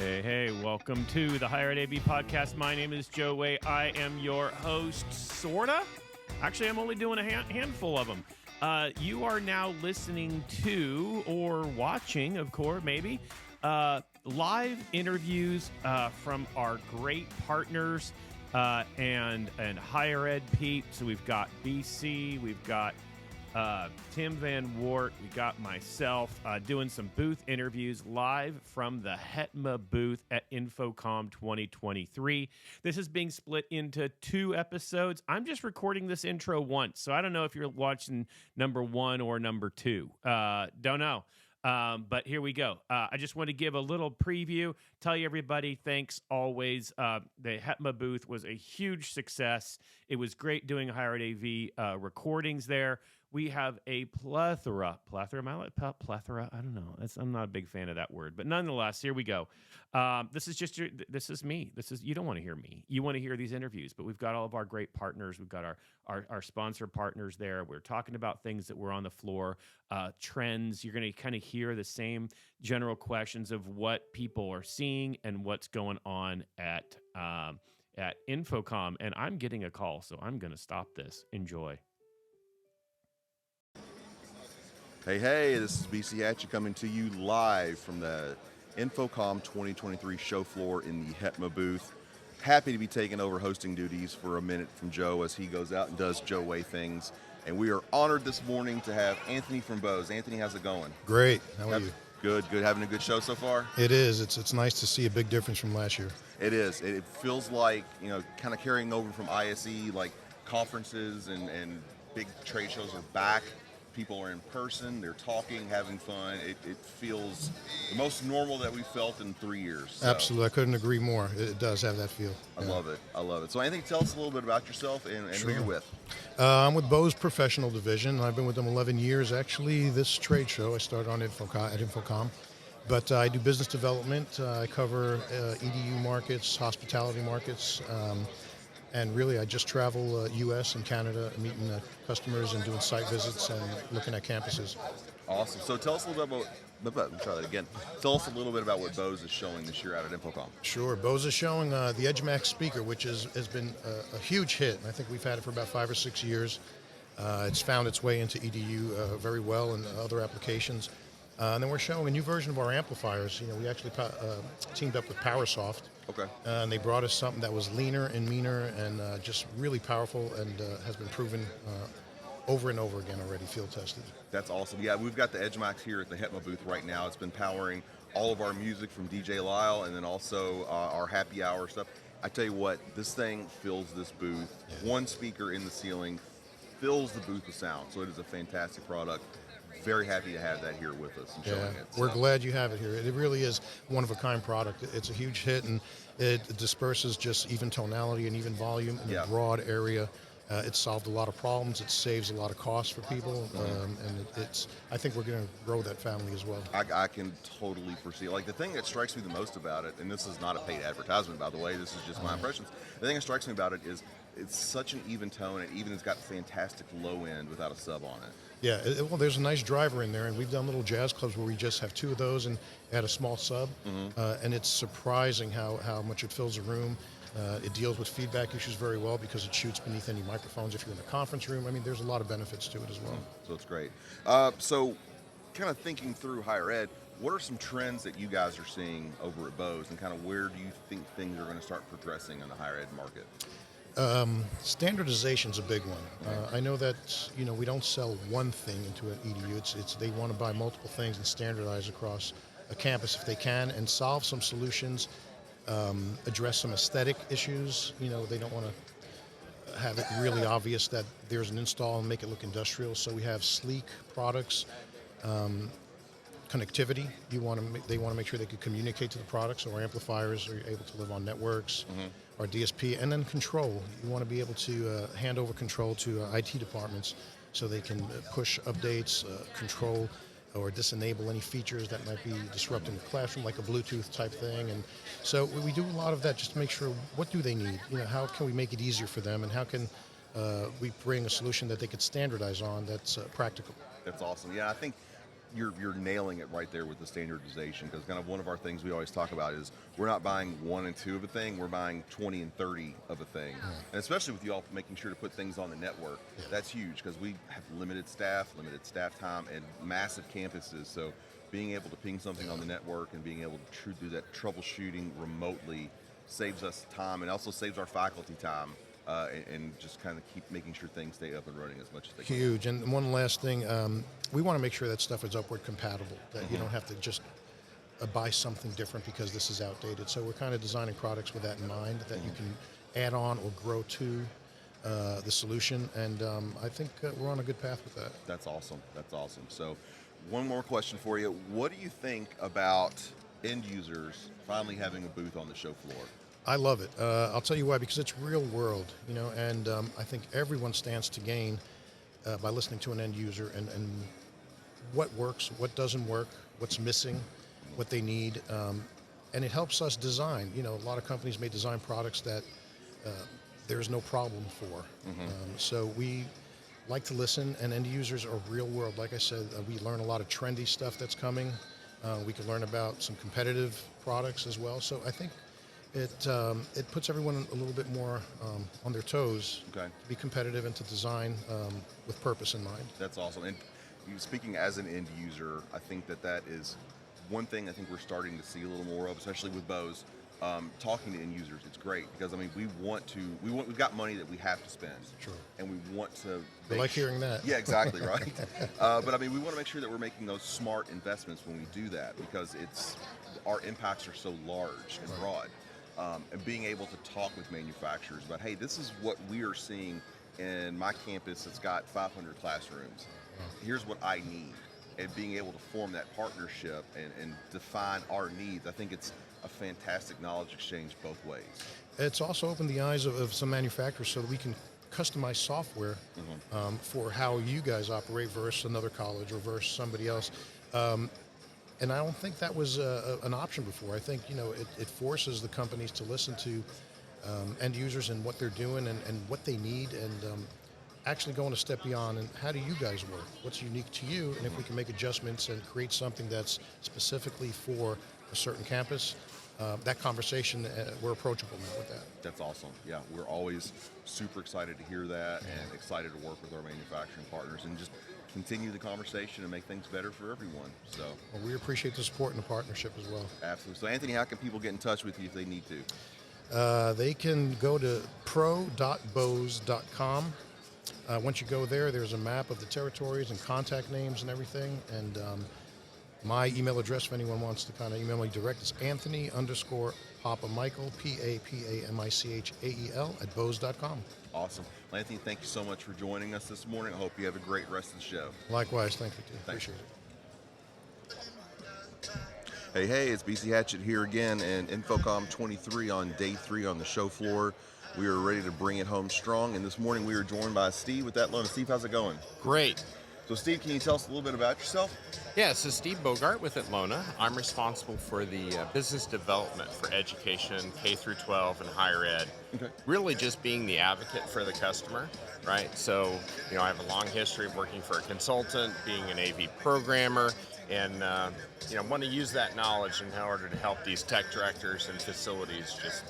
Hey, welcome to the Higher Ed AV podcast. My name is Joe Way. I am your host, sorta. Actually, I'm only doing a handful of them. You are now listening to, or watching, of course, maybe, live interviews from our great partners and higher ed peeps. So we've got BC, we've got Tim Van Wart, we got myself doing some booth interviews live from the HEAV booth at InfoComm 2023. This is being split into 2 episodes. I'm just recording this intro once, so I don't know if you're watching number 1 or number 2. Don't know. But here we go. I just want to give a little preview, tell you everybody, thanks always. The HEAV booth was a huge success. It was great doing higher ed AV recordings there. We have a plethora, I don't know. I'm not a big fan of that word, but nonetheless, here we go. This is me. You don't want to hear me. You want to hear these interviews, but we've got all of our great partners. We've got our sponsor partners there. We're talking about things that were on the floor, trends. You're going to kind of hear the same general questions of what people are seeing and what's going on at InfoComm. And I'm getting a call, so I'm going to stop this. Enjoy. Hey, this is BC Hatchie coming to you live from the InfoComm 2023 show floor in the HEAV booth. Happy to be taking over hosting duties for a minute from Joe as he goes out and does Joe Way things. And we are honored this morning to have Anthony from Bose. Anthony, how's it going? Great. How are you? Good. Having a good show so far? It is. It's nice to see a big difference from last year. It is. It feels like, kind of carrying over from ISE, like conferences and big trade shows are back. People are in person, they're talking, having fun. It feels the most normal that we've felt in 3 years. So. Absolutely. I couldn't agree more. It does have that feel. I love it. So Anthony, tell us a little bit about yourself and Sure. who you're with. I'm with Bose Professional Division. I've been with them 11 years. Actually, this trade show, I started on at InfoComm. But I do business development. I cover EDU markets, hospitality markets. And really, I just travel U.S. and Canada, meeting customers and doing site visits and looking at campuses. Awesome. So tell us a little bit about, try that again. Tell us a little bit about what Bose is showing this year out at InfoComm. Sure. Bose is showing the EdgeMax speaker, which has been a huge hit. I think we've had it for about 5 or 6 years. It's found its way into EDU very well and other applications. And then we're showing a new version of our amplifiers. We actually teamed up with PowerSoft. Okay. And they brought us something that was leaner and meaner and just really powerful and has been proven over and over again already, field tested. That's awesome. Yeah, we've got the EdgeMax here at the HEAV booth right now. It's been powering all of our music from DJ Lyle and then also our happy hour stuff. I tell you what, this thing fills this booth. Yeah. One speaker in the ceiling fills the booth with sound. So it is a fantastic product. Very happy to have that here with us and showing it. We're glad you have it here. It really is one-of-a-kind product. It's a huge hit, and it disperses just even tonality and even volume in a broad area. It solved a lot of problems. It saves a lot of costs for people, and I think we're going to grow that family as well. I can totally foresee it. Like the thing that strikes me the most about it, and this is not a paid advertisement, by the way, this is just my impressions. The thing that strikes me about it is it's such an even tone, and even it's got fantastic low end without a sub on it. Yeah, well, there's a nice driver in there, and we've done little jazz clubs where we just have 2 of those and add a small sub, and it's surprising how much it fills a room. It deals with feedback issues very well because it shoots beneath any microphones if you're in a conference room. I mean, there's a lot of benefits to it as well. So it's great. So kind of thinking through higher ed, what are some trends that you guys are seeing over at Bose, and kind of where do you think things are going to start progressing in the higher ed market? Standardization is a big one. I know that we don't sell one thing into an EDU. It's they want to buy multiple things and standardize across a campus if they can, and solve some solutions, address some aesthetic issues. They don't want to have it really obvious that there's an install and make it look industrial. So we have sleek products. Connectivity, they want to make sure they can communicate to the products, so our amplifiers are able to live on networks, our DSP, and then control. You want to be able to hand over control to IT departments so they can push updates, control or disenable any features that might be disrupting the classroom, like a Bluetooth type thing. And so we do a lot of that just to make sure, what do they need? How can we make it easier for them, and how can we bring a solution that they could standardize on that's practical? That's awesome. Yeah, I think you're nailing it right there with the standardization, because kind of one of our things we always talk about is we're not buying 1 and 2 of a thing, we're buying 20 and 30 of a thing. And especially with you all making sure to put things on the network, that's huge, because we have limited staff time, and massive campuses. So being able to ping something on the network and being able to do that troubleshooting remotely saves us time, and also saves our faculty time. And just kind of keep making sure things stay up and running as much as they can. Huge. And one last thing, we want to make sure that stuff is upward compatible, that you don't have to just buy something different because this is outdated. So we're kind of designing products with that in mind, that you can add on or grow to the solution. And I think we're on a good path with that. That's awesome. That's awesome. So one more question for you. What do you think about end users finally having a booth on the show floor? I love it. I'll tell you why, because it's real world, and I think everyone stands to gain by listening to an end user and what works, what doesn't work, what's missing, what they need, and it helps us design. A lot of companies may design products that there's no problem for. So we like to listen, and end users are real world. Like I said, we learn a lot of trendy stuff that's coming. We can learn about some competitive products as well. So I think it puts everyone a little bit more on their toes to be competitive and to design with purpose in mind. That's awesome. And speaking as an end user, I think that is one thing I think we're starting to see a little more of, especially with Bose. Talking to end users, it's great, because we've got money that we have to spend, and we want to. I like hearing that. Yeah, exactly, right. But we want to make sure that we're making those smart investments when we do that, because our impacts are so large and broad. And being able to talk with manufacturers about, hey, this is what we are seeing in my campus that's got 500 classrooms. Here's what I need. And being able to form that partnership and define our needs, I think it's a fantastic knowledge exchange both ways. It's also opened the eyes of some manufacturers so that we can customize software for how you guys operate versus another college or versus somebody else. And I don't think that was an option before. I think, it forces the companies to listen to end users and what they're doing and what they need, and actually going a step beyond. And how do you guys work? What's unique to you? And if we can make adjustments and create something that's specifically for a certain campus, that conversation, we're approachable now with that. That's awesome. Yeah, we're always super excited to hear that and excited to work with our manufacturing partners and just continue the conversation and make things better for everyone. So we appreciate the support and the partnership as well. Absolutely. So Anthony, how can people get in touch with you if they need to? They can go to pro.bose.com. Once you go there, there's a map of the territories and contact names and everything. And my email address, if anyone wants to kind of email me direct, is Anthony_Papamichael, PAPAMICHAEL @bose.com. Awesome. Well, Anthony, thank you so much for joining us this morning. I hope you have a great rest of the show. Likewise. Thank you, too. Thanks. Appreciate it. Hey, it's BC Hatchett here again, and Infocom 23 on day 3 on the show floor. We are ready to bring it home strong, and this morning we are joined by Steve with Atlona. Steve, how's it going? Great. So Steve, can you tell us a little bit about yourself? Yeah, so Steve Bogart with Atlona. I'm responsible for the business development for education, K through 12 and higher ed. Okay. Really just being the advocate for the customer, right? So, I have a long history of working for a consultant, being an AV programmer, and want to use that knowledge in order to help these tech directors and facilities just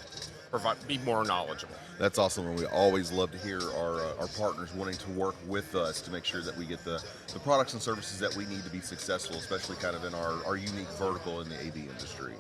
be more knowledgeable. That's awesome, and we always love to hear our partners wanting to work with us to make sure that we get the products and services that we need to be successful, especially kind of in our unique vertical in the AV industry.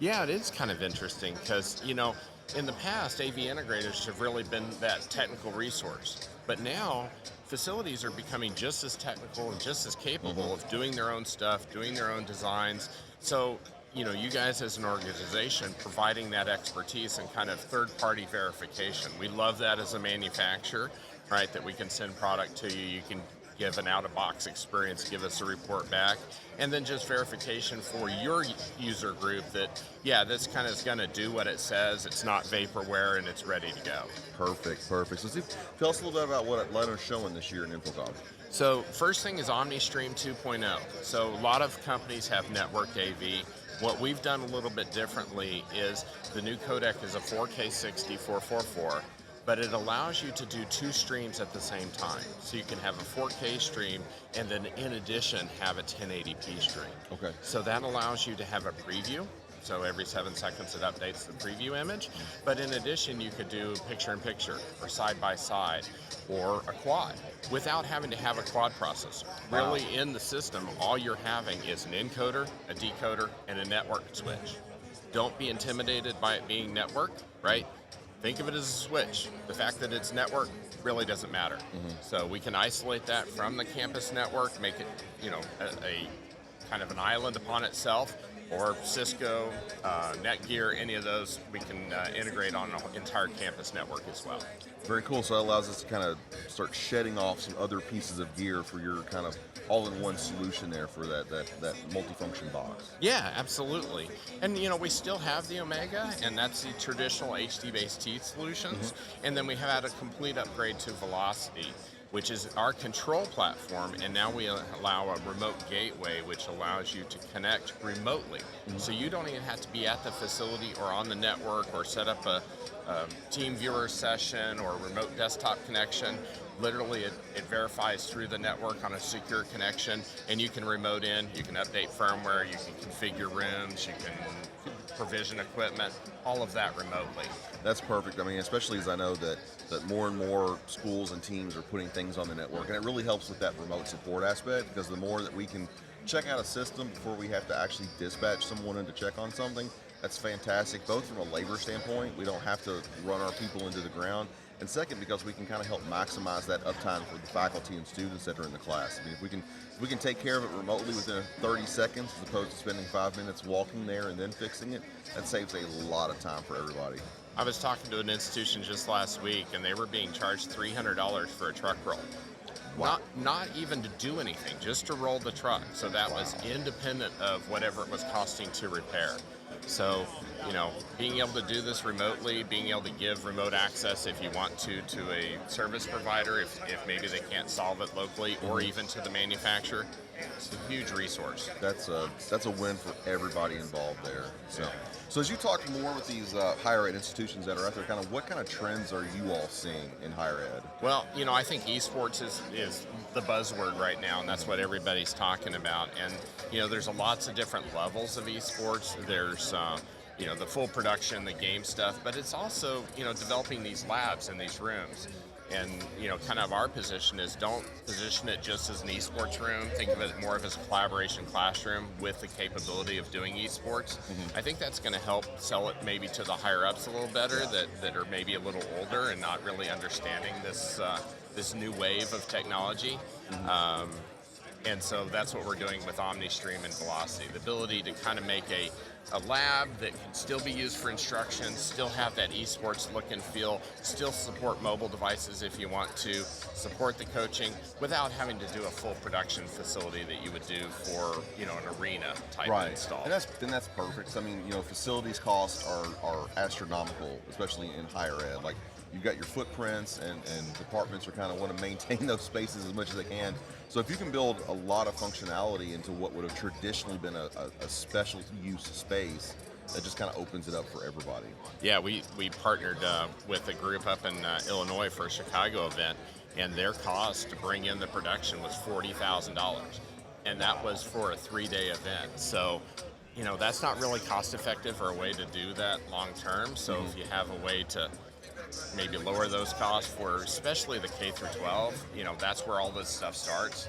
Yeah, it is kind of interesting because, in the past, AV integrators have really been that technical resource. But now, facilities are becoming just as technical and just as capable of doing their own stuff, doing their own designs. So, you guys as an organization providing that expertise and kind of third-party verification. We love that as a manufacturer, right, that we can send product to you. You can give an out-of-box experience, give us a report back, and then just verification for your user group that, this kind of is going to do what it says. It's not vaporware, and it's ready to go. Perfect. So Steve, tell us a little bit about what Atlanta's showing this year in Infocom. So first thing is OmniStream 2.0. So a lot of companies have networked AV. What we've done a little bit differently is the new codec is a 4K 60 444. but it allows you to do 2 streams at the same time. So you can have a 4K stream and then in addition have a 1080p stream. Okay. So that allows you to have a preview. So every 7 seconds it updates the preview image. But in addition, you could do picture-in-picture or side-by-side or a quad without having to have a quad processor. Really, in the system, all you're having is an encoder, a decoder, and a network switch. Don't be intimidated by it being network, right? Think of it as a switch. The fact that it's network really doesn't matter. So we can isolate that from the campus network, make it, a kind of an island upon itself, or Cisco, Netgear, any of those we can integrate on an entire campus network as well. Very cool. So that allows us to kind of start shedding off some other pieces of gear for your kind of all-in-one solution there for that multifunction box. Yeah, absolutely. And we still have the Omega, and that's the traditional HD-based T solutions. And then we have had a complete upgrade to Velocity, which is our control platform, and now we allow a remote gateway, which allows you to connect remotely. So you don't even have to be at the facility or on the network or set up a team viewer session or remote desktop connection. Literally, it verifies through the network on a secure connection, and you can remote in, you can update firmware, you can configure rooms, you can provision equipment, all of that remotely. That's perfect. I mean, especially as I know that more and more schools and teams are putting things on the network, and it really helps with that remote support aspect, because the more that we can check out a system before we have to actually dispatch someone in to check on something, that's fantastic, both from a labor standpoint. We don't have to run our people into the ground, and second, because we can kind of help maximize that uptime for the faculty and students that are in the class. I mean, if we can take care of it remotely within 30 seconds as opposed to spending 5 minutes walking there and then fixing it, that saves a lot of time for everybody. I was talking to an institution just last week, and they were being charged $300 for a truck roll. Wow. Not even to do anything, just to roll the truck. So that was independent of whatever it was costing to repair. So, being able to do this remotely, being able to give remote access if you want to a service provider, if maybe they can't solve it locally, or even to the manufacturer, it's a huge resource. That's a win for everybody involved there. So as you talk more with these higher ed institutions that are out there, kind of what kind of trends are you all seeing in higher ed? Well, I think esports is the buzzword right now, and that's what everybody's talking about. And there's lots of different levels of esports. There's the full production, the game stuff, but it's also developing these labs in these rooms. And kind of our position is, don't position it just as an esports room. Think of it more of as a collaboration classroom with the capability of doing esports. I think that's going to help sell it maybe to the higher ups a little better, that are maybe a little older and not really understanding this new wave of technology. And so that's what we're doing with OmniStream and Velocity, the ability to kind of make a lab that can still be used for instruction, still have that esports look and feel, still support mobile devices if you want to, support the coaching without having to do a full production facility that you would do for an arena type install. And that's perfect. I mean, facilities costs are astronomical, especially in higher ed. Like, you've got your footprints, and departments are kind of want to maintain those spaces as much as they can. So if you can build a lot of functionality into what would have traditionally been a special use space, that just kind of opens it up for everybody. Yeah, we partnered with a group up in Illinois for a Chicago event, and their cost to bring in the production was $40,000. And that was for a 3-day event. So, that's not really cost effective or a way to do that long term. So if you have a way to maybe lower those costs for especially the K through 12, that's where all this stuff starts.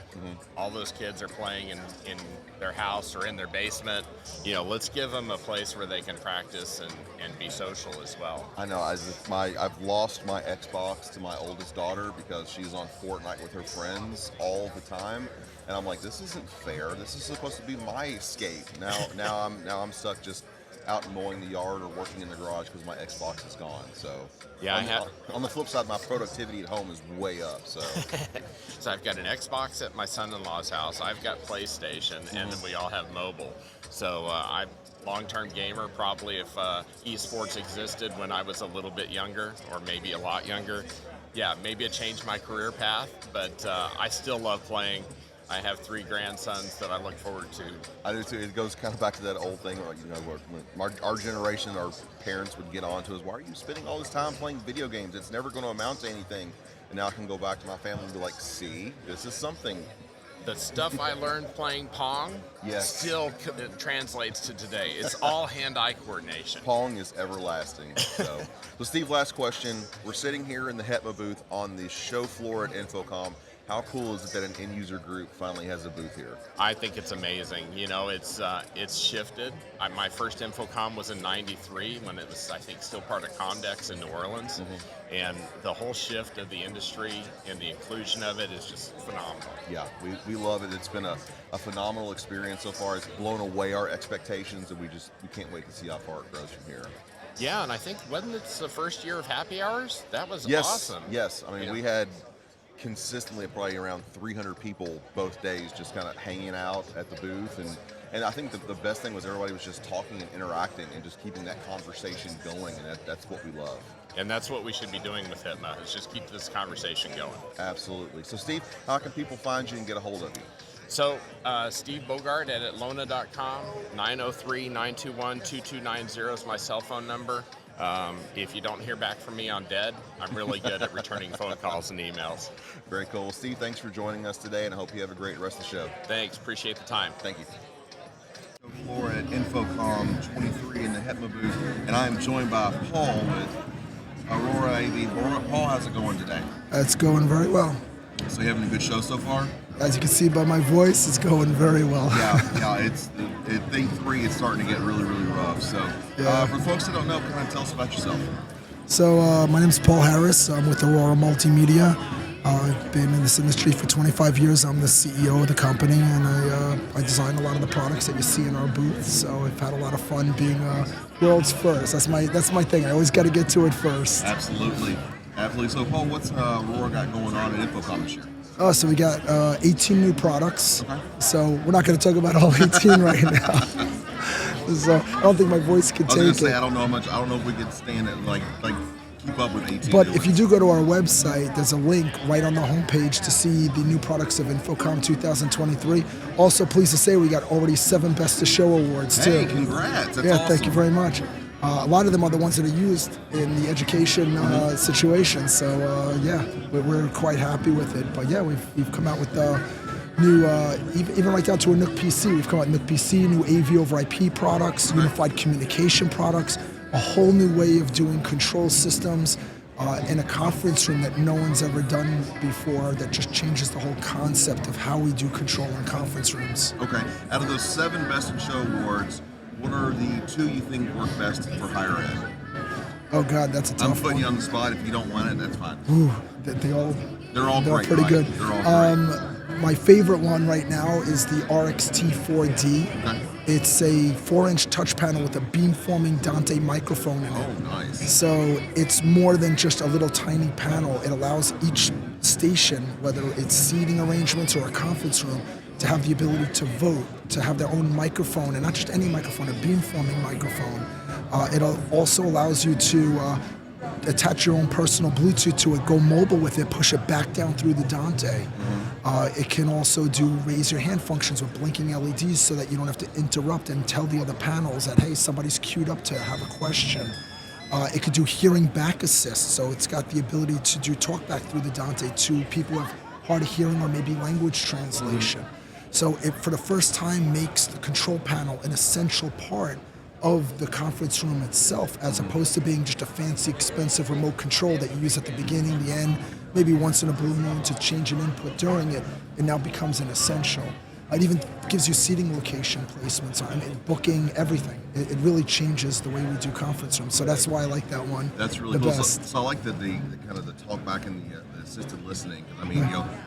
All those kids are playing in their house or in their basement. Let's give them a place where they can practice and be social as well. I know. I've lost my Xbox to my oldest daughter because she's on Fortnite with her friends all the time, and I'm like, this isn't fair. This is supposed to be my escape. Now I'm stuck just out mowing the yard or working in the garage because my Xbox is gone. So yeah, on the flip side, my productivity at home is way up. So so I've got an Xbox at my son-in-law's house. I've got PlayStation, and then we all have mobile. So I'm long-term gamer. Probably if esports existed when I was a little bit younger, or maybe a lot younger, maybe it changed my career path. But I still love playing. I have 3 grandsons that I look forward to. I do too. It goes kind of back to that old thing, like, where our generation, our parents would get on to us, why are you spending all this time playing video games? It's never going to amount to anything. And now I can go back to my family and be like, see, this is something. The stuff I learned playing Pong still translates to today. It's all hand-eye coordination. Pong is everlasting. So Steve, last question. We're sitting here in the HETMA booth on the show floor at Infocom. How cool is it that an end-user group finally has a booth here? I think it's amazing. You know, it's shifted. My first Infocom was in '93 when it was, I think, still part of Comdex in New Orleans. And the whole shift of the industry and the inclusion of it is just phenomenal. Yeah, we love it. It's been a phenomenal experience so far. It's blown away our expectations, and we can't wait to see how far it grows from here. Yeah, and I think, wasn't it the first year of happy hours? That was awesome. Yes, I mean, we had consistently probably around 300 people both days just kind of hanging out at the booth, and I think the best thing was everybody was just talking and interacting and just keeping that conversation going, and that's what we love. And that's what we should be doing with HITMA, is just keep this conversation going. Absolutely. So Steve, how can people find you and get a hold of you? So Steve Bogart at atlona.com, 903-921-2290 is my cell phone number. If you don't hear back from me, I'm dead. I'm really good at returning phone calls and emails. Very cool. Steve, thanks for joining us today, and I hope you have a great rest of the show. Thanks. Appreciate the time. Thank you. Floor at Infocom 23 in the HETMA booth, and I am joined by Paul with Aurora AV. Paul, how's it going today? It's going very well. So you having a good show so far? As you can see by my voice, it's going very well. Yeah, it's thing 3 is starting to get really, really rough. So for folks that don't know, kind of tell us about yourself. So my name is Paul Harris. I'm with Aurora Multimedia. I've been in this industry for 25 years. I'm the CEO of the company, and I design a lot of the products that you see in our booth. So I've had a lot of fun being world's first. That's my thing. I always got to get to it first. Absolutely. So Paul, what's Aurora got going on at Infocom this year? So we got 18 new products. Okay. So we're not going to talk about all 18 right now. So I don't think my voice can take it. I don't know how much. I don't know if we could stand it like keep up with 18. But if you do go to our website, there's a link right on the homepage to see the new products of Infocom 2023. Also, pleased to say we got already 7 Best of Show awards too. Hey, congrats! That's awesome. Thank you very much. A lot of them are the ones that are used in the education situation. So we're quite happy with it. But yeah, we've come out with new, even right down to a NUC PC. We've come out with NUC PC, new AV over IP products, unified communication products, a whole new way of doing control systems in a conference room that no one's ever done before, that just changes the whole concept of how we do control in conference rooms. Okay, out of those 7 Best in Show awards, what are the 2 you think work best for higher ed? Oh God, that's a tough one. I'm putting you on the spot. If you don't want it, that's fine. Ooh, they're all great, pretty right? good. They're all great. My favorite one right now is the RXT4D. Okay. It's a 4-inch touch panel with a beamforming Dante microphone in it. Oh, nice. So it's more than just a little tiny panel. It allows each station, whether it's seating arrangements or a conference room, to have the ability to vote, to have their own microphone, and not just any microphone, a beamforming microphone. It also allows you to attach your own personal Bluetooth to it, go mobile with it, push it back down through the Dante. It can also do raise your hand functions with blinking LEDs so that you don't have to interrupt and tell the other panels that, hey, somebody's queued up to have a question. It could do hearing back assist, so it's got the ability to do talk back through the Dante to people who have hard of hearing or maybe language translation. So it, for the first time, makes the control panel an essential part of the conference room itself, as opposed to being just a fancy, expensive remote control that you use at the beginning, the end, maybe once in a blue moon to change an input during it. It now becomes an essential. It even gives you seating location placements, booking, everything. It really changes the way we do conference rooms. So that's why I like that one. That's really the cool. best. So I like the kind of the talk back and the assisted listening. I mean,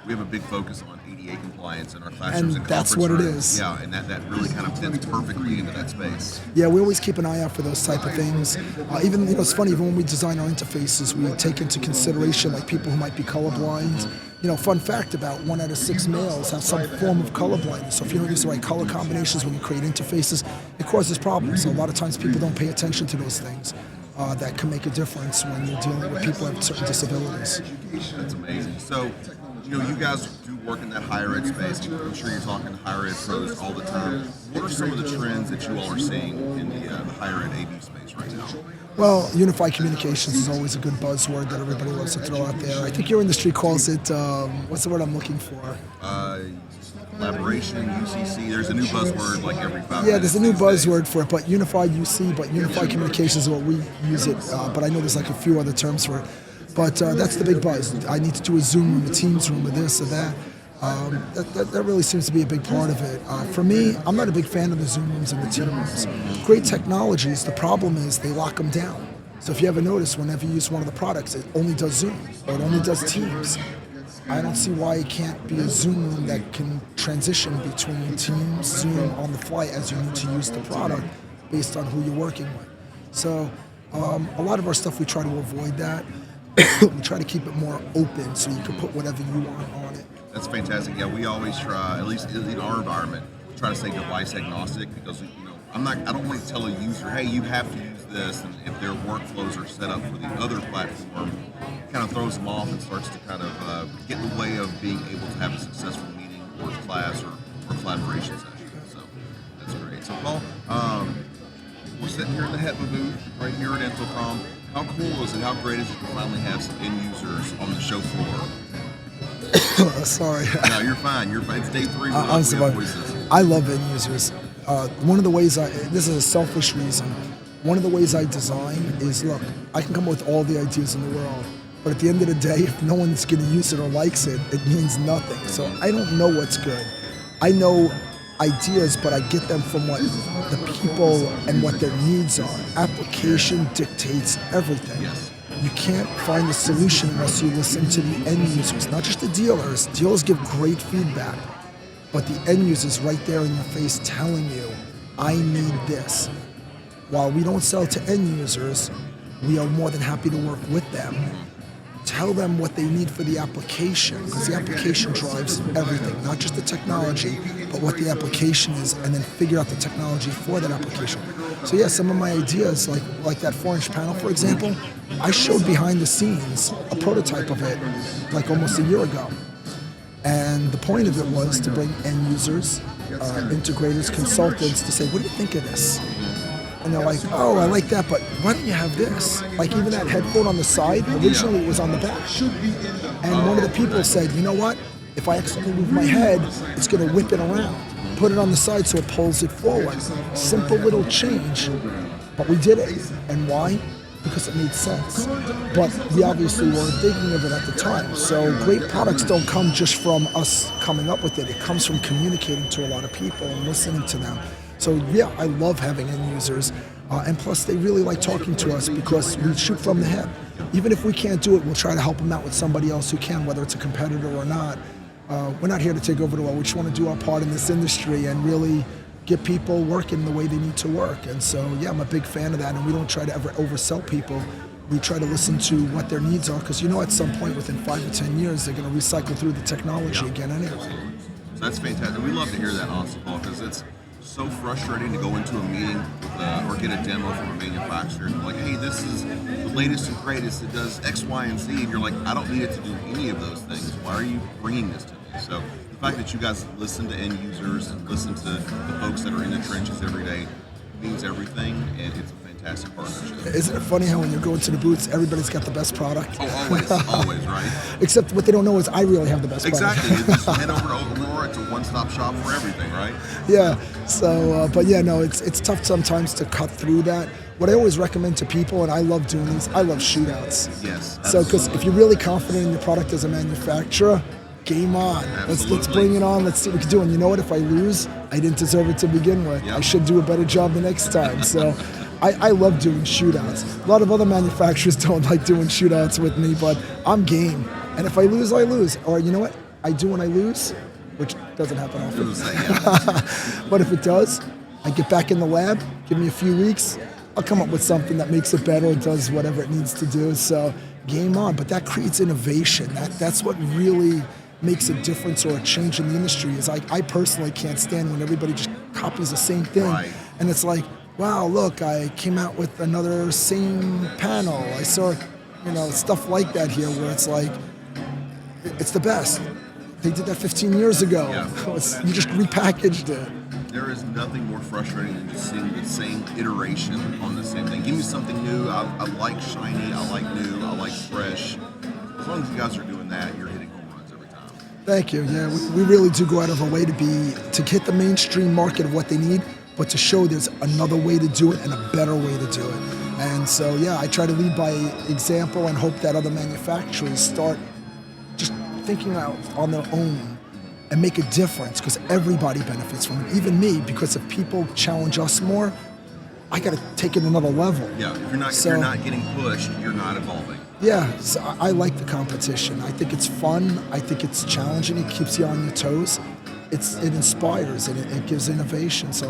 we have a big focus on ADA compliance in our classrooms and that's conference what rooms. it is. Yeah, and that really kind of fits perfectly into that space. Yeah, we always keep an eye out for those type of things. Even, it's funny, even when we design our interfaces, we take into consideration like people who might be colorblind. Fun fact about 1 out of 6 males have some form of color blindness. So if you don't use the right color combinations when you create interfaces, it causes problems. So a lot of times people don't pay attention to those things that can make a difference when you're dealing with people who have certain disabilities. That's amazing. So you guys do work in that higher ed space. I'm sure you're talking to higher ed pros all the time. What are some of the trends that you all are seeing in the higher ed AV space right now? Well, unified communications is always a good buzzword that everybody loves to throw out there. I think your industry calls it, what's the word I'm looking for? Collaboration, UCC. There's a new buzzword like every 5 minutes. Yeah, there's a new these buzzword days. for it, but unified UC, but unified communications is what we use it. But I know there's like a few other terms for it. But that's the big buzz. I need to do a Zoom room, a Teams room, or this or that. That really seems to be a big part of it. For me, I'm not a big fan of the Zoom rooms and the Team rooms. Great technologies, the problem is they lock them down. So if you ever notice, whenever you use one of the products, it only does Zoom or it only does Teams. I don't see why it can't be a Zoom room that can transition between Teams, Zoom on the fly as you need to use the product based on who you're working with. So a lot of our stuff, we try to avoid that. We try to keep it more open so you can put whatever you want on it. That's fantastic. Yeah, we always try, at least in our environment, try to stay device agnostic because I don't want to tell a user, hey, you have to use this, and if their workflows are set up for the other platform, it kind of throws them off and starts to kind of get in the way of being able to have a successful meeting or class or collaboration session. So that's great. So Paul, we're sitting here in the HEAV booth right here at Infocom. How cool is it? How great is it to finally have some end users on the show floor? Sorry. No, you're fine. You're fine. It's day 3. I'm sorry. I love end users. One of the ways this is a selfish reason. One of the ways I design is, look, I can come up with all the ideas in the world, but at the end of the day, if no one's going to use it or likes it, it means nothing. So I don't know what's good. I know ideas, but I get them from what the people and what their needs are. Application dictates everything. Yes. You can't find the solution unless you listen to the end users, not just the dealers. Dealers give great feedback, but the end users right there in your face telling you, I need this. While we don't sell to end users, we are more than happy to work with them. Tell them what they need for the application, because the application drives everything, not just the technology, but what the application is, and then figure out the technology for that application. So yeah, some of my ideas, like that 4-inch panel, for example, I showed behind the scenes a prototype of it like almost a year ago. And the point of it was to bring end users, integrators, consultants to say, what do you think of this? And they're like, oh, I like that, but why don't you have this? Like even that headphone on the side, originally it was on the back. And one of the people said, you know what? If I accidentally move my head, it's gonna whip it around. Put it on the side so it pulls it forward. Simple little change, but we did it. And why? Because it made sense. But we obviously weren't thinking of it at the time. So great products don't come just from us coming up with it. It comes from communicating to a lot of people and listening to them. So yeah, I love having end users. And plus they really like talking to us because we shoot from the hip. Even if we can't do it, we'll try to help them out with somebody else who can, whether it's a competitor or not. We're not here to take over the world. We just want to do our part in this industry and really get people working the way they need to work. And so, yeah, I'm a big fan of that. And we don't try to ever oversell people. We try to listen to what their needs are because at some point within 5 to 10 years, they're going to recycle through the technology again anyway. So that's fantastic. We love to hear that, honestly, Paul, because it's so frustrating to go into a meeting or get a demo from a manufacturer and like, hey, this is the latest and greatest. It does X, Y, and Z. And you're like, I don't need it to do any of those things. Why are you bringing this to me? So the fact that you guys listen to end users and listen to the folks that are in the trenches every day means everything, and it's a fantastic partnership. Isn't it funny how when you go into the booths, everybody's got the best product? Oh, always, always, right? Except what they don't know is I really have the best product. Exactly. You just head over to Aurora. It's a one-stop shop for everything, right? Yeah. So, but yeah, no, it's tough sometimes to cut through that. What I always recommend to people, and I love doing these, I love shootouts. Yes. So, because if you're really confident in your product as a manufacturer, game on. Let's bring it on. Let's see what we can do. And you know what? If I lose, I didn't deserve it to begin with. Yep. I should do a better job the next time. So I love doing shootouts. A lot of other manufacturers don't like doing shootouts with me, but I'm game. And if I lose, I lose. Or you know what? I do when I lose, which doesn't happen often. But if it does, I get back in the lab, give me a few weeks, I'll come up with something that makes it better and does whatever it needs to do. So game on. But that creates innovation. That's what really makes a difference or a change in the industry. Is I personally can't stand when everybody just copies the same thing. Right. And it's like, wow, look, I came out with another same panel. I saw, stuff like that here where it's like, it's the best. They did that 15 years ago. Yeah. You just repackaged it. There is nothing more frustrating than just seeing the same iteration on the same thing. Give me something new. I like shiny. I like new. I like fresh. As long as you guys are doing that, you're hitting home runs every time. Thank you. Yeah, we really do go out of our way to hit the mainstream market of what they need, but to show there's another way to do it and a better way to do it. And so, yeah, I try to lead by example and hope that other manufacturers start just thinking out on their own and make a difference, because everybody benefits from it, even me, because if people challenge us more, I got to take it another level. Yeah, if you're not getting pushed, you're not evolving. Yeah, so I like the competition. I think it's fun. I think it's challenging. It keeps you on your toes. It inspires and it gives innovation. So,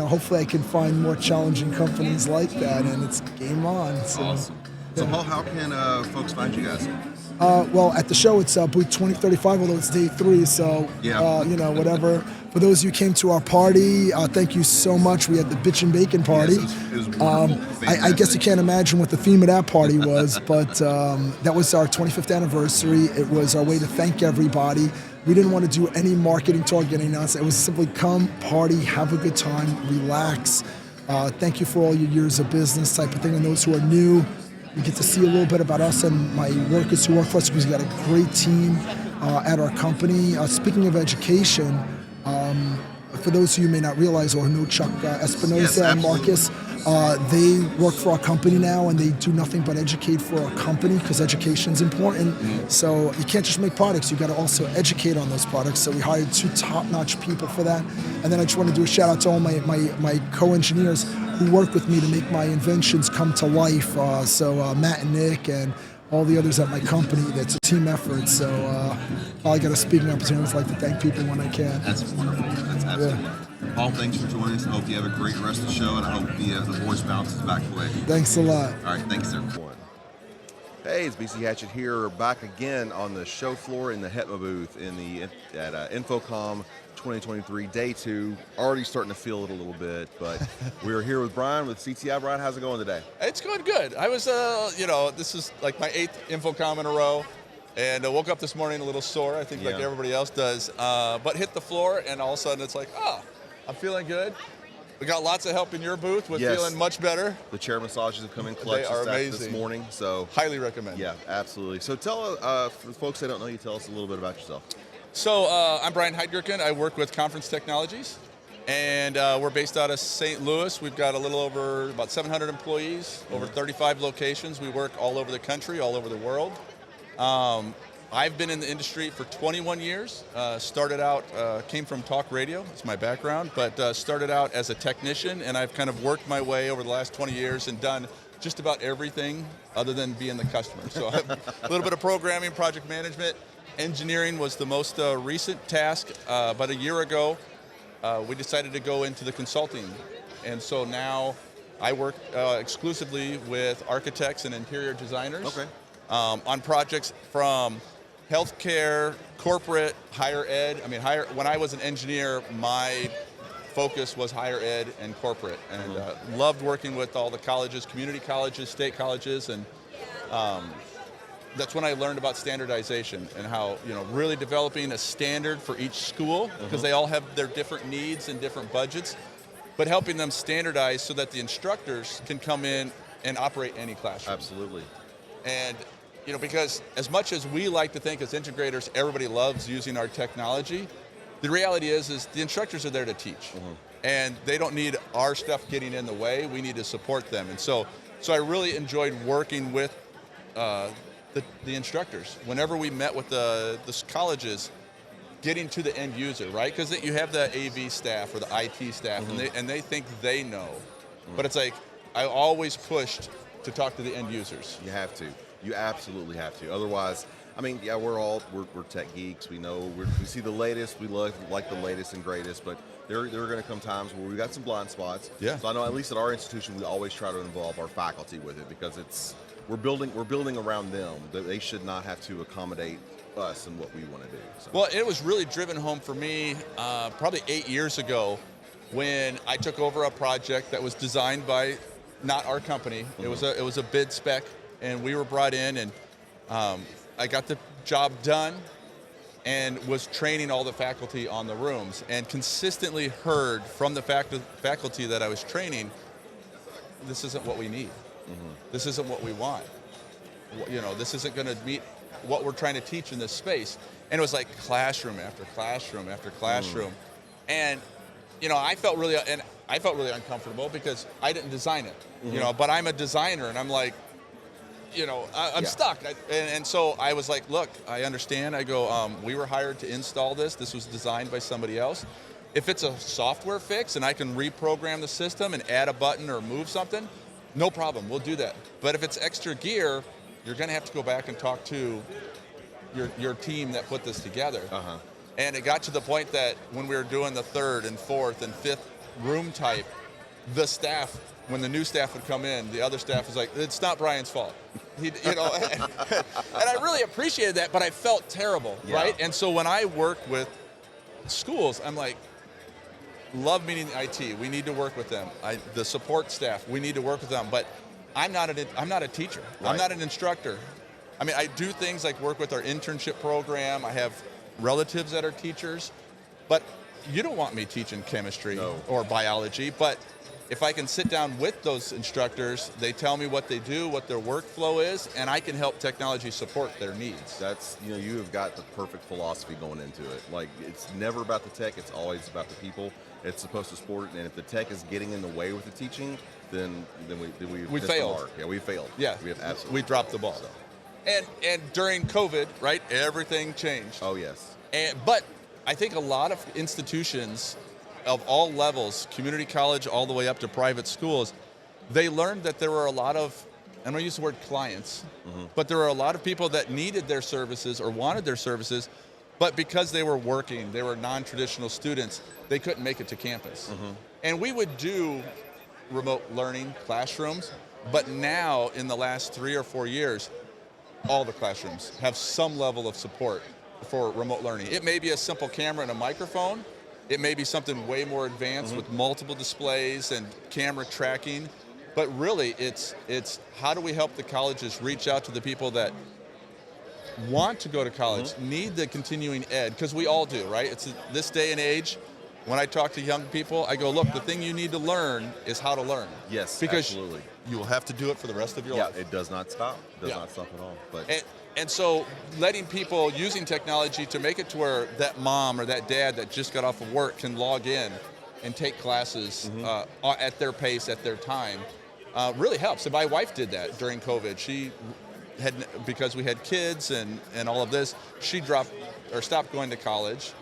hopefully I can find more challenging companies like that, and it's game on. So, awesome. So, Paul, how can folks find you guys? Well, at the show, it's booth 2035, although it's day 3, so, whatever. For those of you who came to our party, thank you so much. We had the Bitch and Bacon party. Yes, it was wonderful. I guess you can't imagine what the theme of that party was, but that was our 25th anniversary. It was our way to thank everybody. We didn't want to do any marketing targeting nonsense. It was simply come, party, have a good time, relax. Thank you for all your years of business type of thing. And those who are new, you get to see a little bit about us and my workers who work for us, because we've got a great team at our company. Speaking of education, for those of you who may not realize or know Chuck Espinosa and Marcus, they work for our company now, and they do nothing but educate for our company, because education is important. So you can't just make products, you got to also educate on those products. So we hired 2 top-notch people for that. And then I just want to do a shout out to all my co-engineers who work with me to make my inventions come to life. So Matt and Nick and all the others at my company. That's a team effort. So I got a speaking opportunity. I'd like to thank people when I can. That's wonderful. That's absolutely. Paul, thanks for joining us. I hope you have a great rest of the show, and I hope the voice bounces back quick. Thanks a lot. All right, thanks, everyone. Hey, it's BC Hatchet here, back again on the show floor in the HEAV booth at Infocom 2023, day 2. Already starting to feel it a little bit, but we're here with Brian with CTI. Brian, how's it going today? It's going good. I was, this is like my 8th Infocom in a row, and I woke up this morning a little sore, I think like everybody else does, but hit the floor, and all of a sudden it's like, I'm feeling good. We got lots of help in your booth. We're feeling much better. The chair massages have come in clutch this morning. So highly recommend. Yeah, absolutely. So tell for the folks that don't know you, tell us a little bit about yourself. So I'm Brian Heidgerken. I work with Conference Technologies, and we're based out of St. Louis. We've got a little over about 700 employees, over 35 locations. We work all over the country, all over the world. I've been in the industry for 21 years. Started out, came from talk radio, it's my background, but started out as a technician, and I've kind of worked my way over the last 20 years and done just about everything other than being the customer. So I have a little bit of programming, project management. Engineering was the most recent task. About a year ago, we decided to go into the consulting. And so now I work exclusively with architects and interior designers on projects from healthcare, corporate, higher ed. I mean, when I was an engineer, my focus was higher ed and corporate, and loved working with all the colleges, community colleges, state colleges, and that's when I learned about standardization and how, really developing a standard for each school, because they all have their different needs and different budgets, but helping them standardize so that the instructors can come in and operate any classroom. Absolutely. And because as much as we like to think as integrators, everybody loves using our technology, the reality is the instructors are there to teach. And they don't need our stuff getting in the way. We need to support them. And so I really enjoyed working with the instructors. Whenever we met with the colleges, getting to the end user, right? Because you have the AV staff or the IT staff, and they think they know. But it's like, I always pushed to talk to the end users. You have to. You absolutely have to. Otherwise, I mean, yeah, we're tech geeks. We know we see the latest. We like the latest and greatest. But there are going to come times where we got some blind spots. Yeah. So I know at least at our institution, we always try to involve our faculty with it, because we're building around them. They should not have to accommodate us and what we want to do. So. Well, it was really driven home for me probably 8 years ago when I took over a project that was designed by not our company. It was a bid spec, and we were brought in, and I got the job done and was training all the faculty on the rooms, and consistently heard from the faculty that I was training, this isn't what we need. This isn't what we want. This isn't going to meet what we're trying to teach in this space. And it was like classroom after classroom after classroom. And, I felt really uncomfortable because I didn't design it, but I'm a designer, and I'm like, I'm stuck. And so I was like, look, I understand. I go, we were hired to install this. This was designed by somebody else. If it's a software fix and I can reprogram the system and add a button or move something, no problem, we'll do that. But if it's extra gear, you're going to have to go back and talk to your team that put this together. And it got to the point that when we were doing the third and fourth and fifth room type, the staff, when the new staff would come in, the other staff was like, it's not Brian's fault. And I really appreciated that, but I felt terrible, right? And so when I work with schools, I'm like, love meeting IT. We need to work with them. The support staff, we need to work with them. But I'm not a teacher. Right. I'm not an instructor. I mean, I do things like work with our internship program. I have relatives that are teachers, but you don't want me teaching chemistry or biology. But if I can sit down with those instructors, they tell me what they do, what their workflow is, and I can help technology support their needs. That's, you have got the perfect philosophy going into it. Like, it's never about the tech, it's always about the people. It's supposed to support it, and if the tech is getting in the way with the teaching, then we failed. The mark. Yeah, we failed. Yeah, we have absolutely. We dropped the ball. So. And during COVID, right, everything changed. Oh, yes. But I think a lot of institutions of all levels, community college all the way up to private schools, they learned that there were a lot of, I'm going to use the word clients, but there were a lot of people that needed their services or wanted their services, but because they were working, they were non-traditional students, they couldn't make it to campus. And we would do remote learning classrooms, but now in the last 3 or 4 years, all the classrooms have some level of support for remote learning. It may be a simple camera and a microphone. It may be something way more advanced with multiple displays and camera tracking. But really, it's how do we help the colleges reach out to the people that want to go to college, need the continuing ed, because we all do, right? It's this day and age. When I talk to young people, I go, look, the thing you need to learn is how to learn. Yes, because absolutely. You will have to do it for the rest of your life. Yeah, it does not stop. It does not stop at all. But and so letting people using technology to make it to where that mom or that dad that just got off of work can log in and take classes at their pace, at their time, really helps. And my wife did that during COVID. She had, because we had kids and all of this, she stopped going to college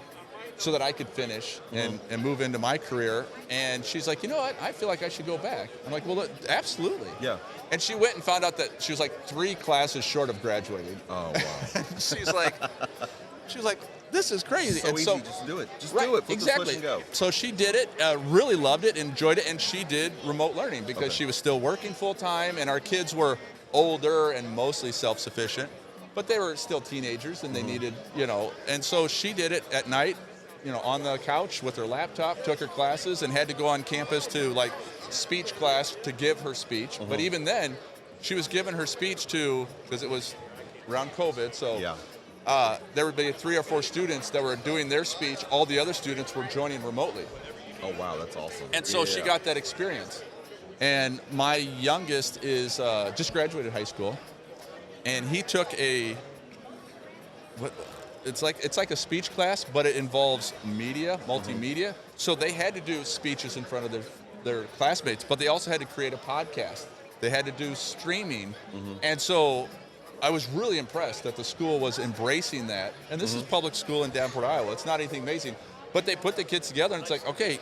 so that I could finish and move into my career. And she's like, you know what? I feel like I should go back. I'm like, well, absolutely. Yeah. And she went and found out that she was like 3 classes short of graduating. Oh, wow. she was like, this is crazy. So and easy, so just do it. Just right, do it. Flip exactly. the switch and go. So she did it, really loved it, enjoyed it, and she did remote learning because she was still working full time, and our kids were older and mostly self-sufficient, but they were still teenagers and they needed, and so she did it at night, on the couch with her laptop, took her classes, and had to go on campus to like speech class to give her speech. But even then, she was giving her speech to, because it was around COVID, so there would be 3 or 4 students that were doing their speech. All the other students were joining remotely. Oh, wow, that's awesome. And so she got that experience. And my youngest is just graduated high school, and he took it's like a speech class, but it involves media, multimedia. So they had to do speeches in front of their classmates, but they also had to create a podcast. They had to do streaming. And so I was really impressed that the school was embracing that. And this is public school in Davenport, Iowa. It's not anything amazing. But they put the kids together, and it's like, okay,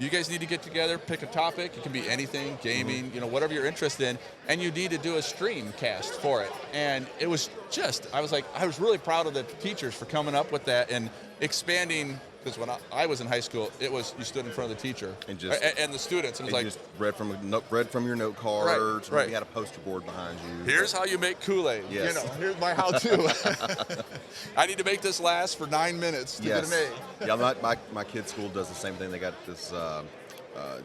you guys need to get together, pick a topic. It can be anything, gaming, whatever you're interested in, and you need to do a stream cast for it. And it was I was really proud of the teachers for coming up with that and expanding, because when I was in high school, it was you stood in front of the teacher and the students, and it was like just read from your note cards. Right. You had a poster board behind you. Here's how you make Kool-Aid. Yes. Here's my how-to. I need to make this last for 9 minutes to get it made. Yeah, my kid's school does the same thing. They got this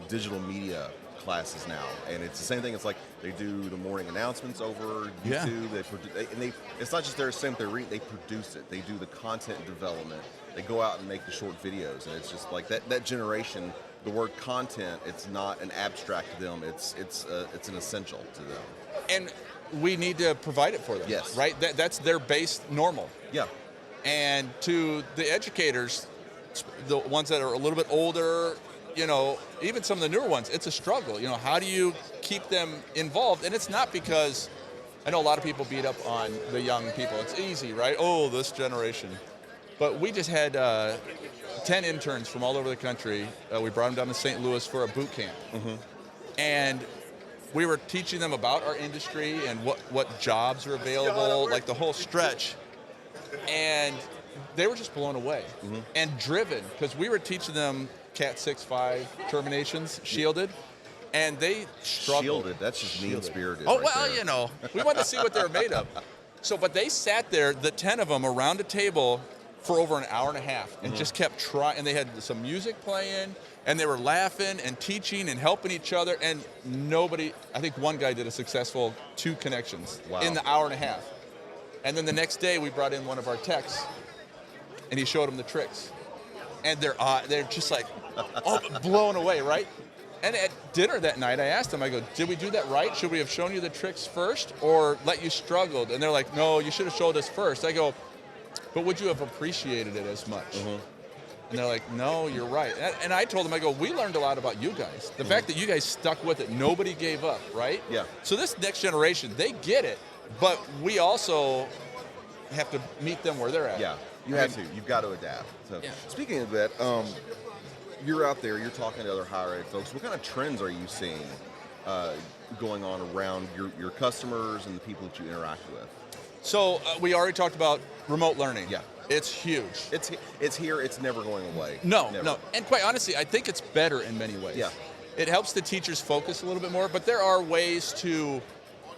digital media classes now, and it's the same thing. It's like they do the morning announcements over Yeah. YouTube. It's not just their same. They produce it. They do the content development. They go out and make the short videos, and it's just like that generation. The word content, it's not an abstract to them. It's an essential to them. And we need to provide it for them. Yes. Right? That's their base normal. Yeah. And to the educators, the ones that are a little bit older, even some of the newer ones, it's a struggle. How do you keep them involved? And it's not because I know a lot of people beat up on the young people. It's easy, right? Oh, this generation. But we just had 10 interns from all over the country. We brought them down to St. Louis for a boot camp. Mm-hmm. And we were teaching them about our industry and what jobs are available, like the whole stretch. And they were just blown away and driven, because we were teaching them Cat 6.5 terminations, shielded, and they struggled. Shielded, that's just mean-spirited. Oh, right well, there. we wanted to see what they were made of. So, but they sat there, the 10 of them, around a table for over an hour and a half and just kept trying. And they had some music playing, and they were laughing and teaching and helping each other. And I think one guy did a successful 2 connections in the hour and a half. And then the next day, we brought in one of our techs, and he showed them the tricks. And they're just like blown away, right? And at dinner that night, I asked them, I go, did we do that right? Should we have shown you the tricks first or let you struggle? And they're like, no, you should have showed us first. I go, but would you have appreciated it as much? And they're like, no, you're right. And I told them, I go, we learned a lot about you guys. The fact that you guys stuck with it, nobody gave up, right? Yeah. So this next generation, they get it, but we also have to meet them where they're at. Yeah, you have to. You've got to adapt. So, Speaking of that, you're out there, you're talking to other higher ed folks. What kind of trends are you seeing going on around your customers and the people that you interact with? So we already talked about remote learning. Yeah. It's huge. It's here. It's never going away. No. Never. And quite honestly, I think it's better in many ways. Yeah. It helps the teachers focus a little bit more, but there are ways to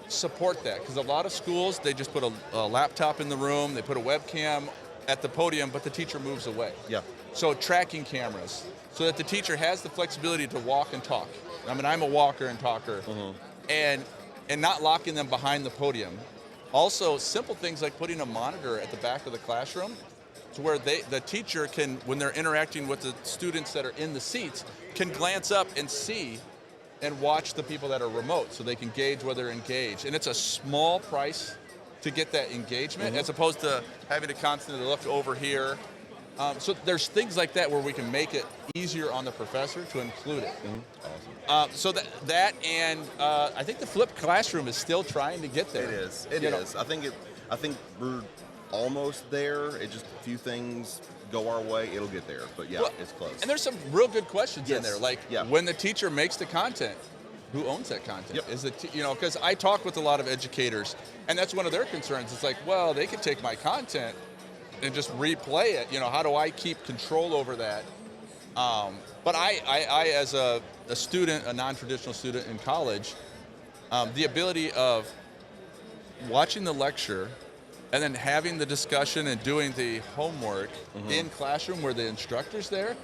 support that, because a lot of schools, they just put a laptop in the room, they put a webcam at the podium, but the teacher moves away. Yeah. So tracking cameras, so that the teacher has the flexibility to walk and talk. I mean, I'm a walker and talker, and not locking them behind the podium. Also, simple things like putting a monitor at the back of the classroom, to where the teacher can, when they're interacting with the students that are in the seats, can glance up and see and watch the people that are remote, so they can gauge whether they're engaged. And it's a small price to get that engagement, as opposed to having to constantly look over here. So there's things like that where we can make it easier on the professor to include it. Awesome. So that and I think the flipped classroom is still trying to get there. It is. It is. I think we're almost there. It just a few things go our way, it'll get there. But yeah, it's close. And there's some real good questions in there. Like Yeah. when the teacher makes the content, who owns that content? Yep. Is it, because I talk with a lot of educators, and that's one of their concerns. It's like, well, they could take my content and just replay it. How do I keep control over that? But I as a student, a non-traditional student in college, the ability of watching the lecture and then having the discussion and doing the homework in classroom where the instructor's there,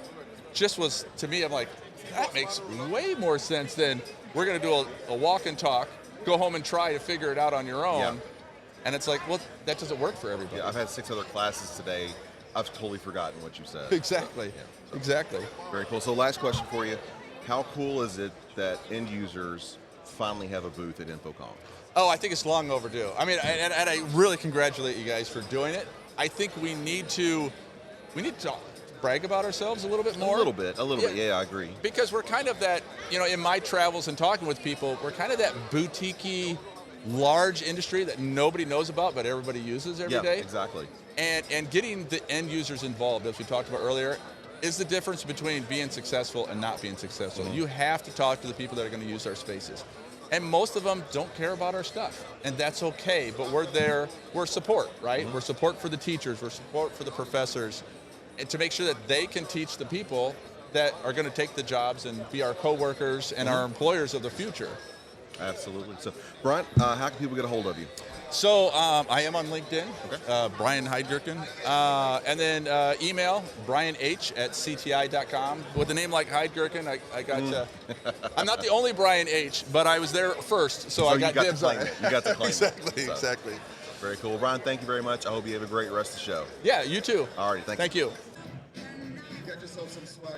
just was, to me, I'm like, that makes way more sense than we're going to do a walk and talk, go home and try to figure it out on your own. Yeah. And it's like, well, that doesn't work for everybody. Yeah, I've had 6 other classes today. I've totally forgotten what you said. Exactly. Exactly. Very cool. So last question for you. How cool is it that end users finally have a booth at InfoComm? Oh, I think it's long overdue. I mean, and I really congratulate you guys for doing it. I think we need to brag about ourselves a little bit more. A little bit. Yeah, I agree. Because we're kind of that, in my travels and talking with people, we're kind of that boutique-y, large industry that nobody knows about, but everybody uses every day. Yeah, exactly. And getting the end users involved, as we talked about earlier, is the difference between being successful and not being successful. You have to talk to the people that are going to use our spaces. And most of them don't care about our stuff, and that's okay, but we're there, we're support, right? We're support for the teachers, we're support for the professors, and to make sure that they can teach the people that are going to take the jobs and be our co-workers and our employers of the future. Absolutely. So, Brian, how can people get a hold of you? So I am on LinkedIn, Brian Heidgerken, and then email brianh@cti.com. With a name like Heidgerken, I got. I'm not the only Brian H, but I was there first, so I got dibs on it. You got to claim Exactly, it. So, exactly. very cool. Well, Brian, thank you very much. I hope you have a great rest of the show. Yeah, you too. All righty, Thank you.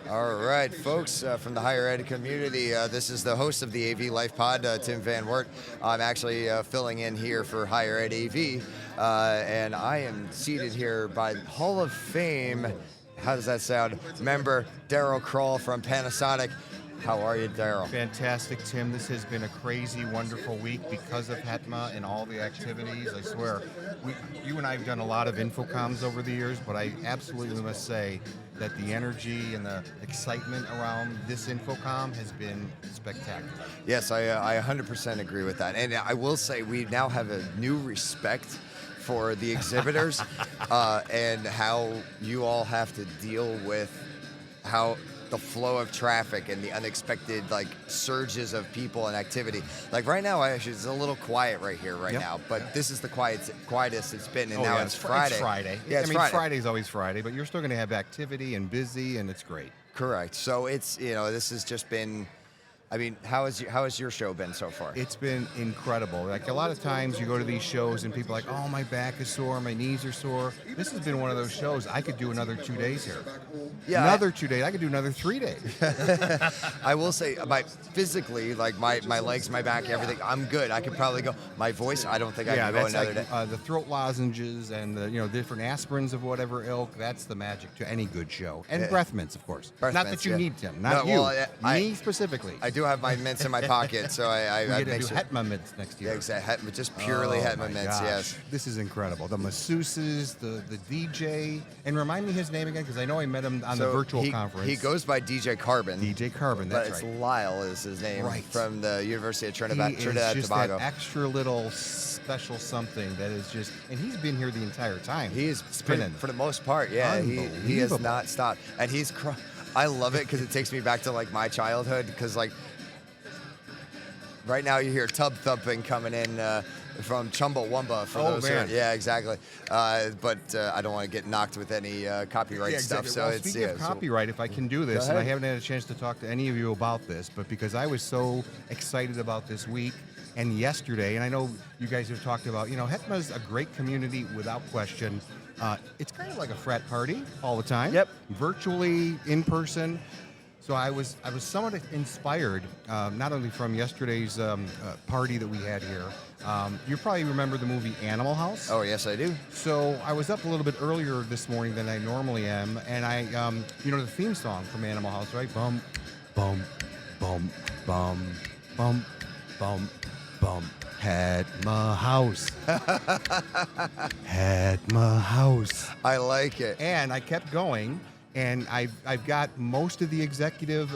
All right, folks, from the higher ed community, this is the host of the AV Life Pod, Tim Van Wert. I'm actually filling in here for Higher Ed AV, and I am seated here by Hall of Fame, how does that sound, member Daryl Kroll from Panasonic. How are you, Daryl? Fantastic, Tim. This has been a crazy, wonderful week because of HETMA and all the activities. I swear, you and I have done a lot of infocoms over the years, but I absolutely must say that the energy and the excitement around this infocom has been spectacular. Yes, I 100% agree with that. And I will say we now have a new respect for the exhibitors and how you all have to deal with how the flow of traffic and the unexpected surges of people and activity. Like right now, actually, it's a little quiet right here now, but this is the quietest it's been, and now it's Friday. It's Friday. Yeah, it's Friday. Friday's always Friday, but you're still going to have activity and busy, and it's great. Correct. So it's, this has just been, I mean, how has your show been so far? It's been incredible. Like a lot of times you go to these shows and people are like, oh, my back is sore, my knees are sore. This has been one of those shows I could do another 2 days here. Yeah, another 2 days. I could do another 3 days. I will say, physically, like my legs, my back, everything, I'm good. I could probably go. My voice, I don't think I can go another day. The throat lozenges and the different aspirins of whatever ilk. That's the magic to any good show. And breath mints, of course. Breath not mints, that you need them. Not no, you. Well, me specifically. I do have my mints in my pocket, so I we get make to do sure. HETMA mints next year. Yeah, exactly. Just purely HETMA my mints. gosh. Yes. This is incredible. The masseuses, the DJ, and remind me his name again because I know I met him on the virtual conference. He goes by DJ Carbon. DJ Carbon, that's but right. it's Lyle is his name, Right. from the University of Trinidad He is just Tobago. that extra little special something that is just, and he's been here the entire time. He is spinning for the most part. Yeah, he has Unbelievable. not stopped, and he's. I love it because it takes me back to my childhood. Because right now you hear tub thumping coming in from Chumbawamba. For those man. yeah, exactly. But I don't want to get knocked with any copyright stuff. So well, it's speaking of copyright, if I can do this, Go and I ahead. haven't had a chance to talk to any of you about this, but because I was so excited about this week and yesterday, and I know you guys have talked about, HETMA's a great community without question. It's kind of like a frat party all the time. Yep. Virtually, in person. So I was somewhat inspired, not only from yesterday's party that we had here. You probably remember the movie Animal House. Oh yes, I do. So I was up a little bit earlier this morning than I normally am, and I, the theme song from Animal House, right? Bum, bum, bum, bum, bum, bum, bum. HETMA House. HETMA House. I like it. And I kept going, and I've got most of the executive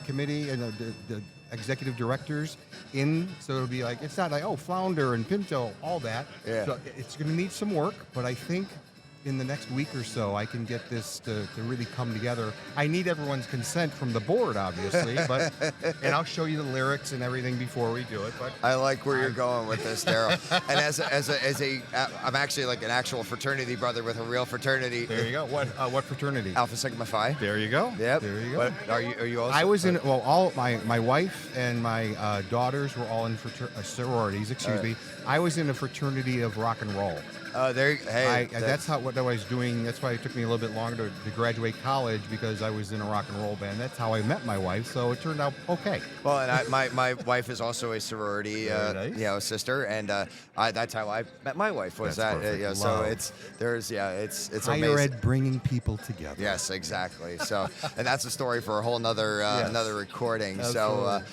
committee and the executive directors in, so it'll be like, it's not like, Flounder and Pinto, all that. Yeah. So it's going to need some work, but I think in the next week or so, I can get this to really come together. I need everyone's consent from the board, obviously, but and I'll show you the lyrics and everything before we do it. But I like where you're going with this, Daryl. And I'm actually like an actual fraternity brother with a real fraternity. there you go. What fraternity? Alpha Sigma Phi. There you go. Yep. There you go. What, are you also? I was in, all my wife and my daughters were all in sororities, excuse me. I was in a fraternity of rock and roll. That's what I was doing. That's why it took me a little bit longer to graduate college, because I was in a rock and roll band. That's how I met my wife, so it turned out okay. Well, and my wife is also a sorority, nice. sister, and that's how I met my wife. Was That's that? perfect. So Love. it's Higher amazing. ed bringing people together. Yes, exactly. So, and that's a story for a whole nother another recording. Absolutely.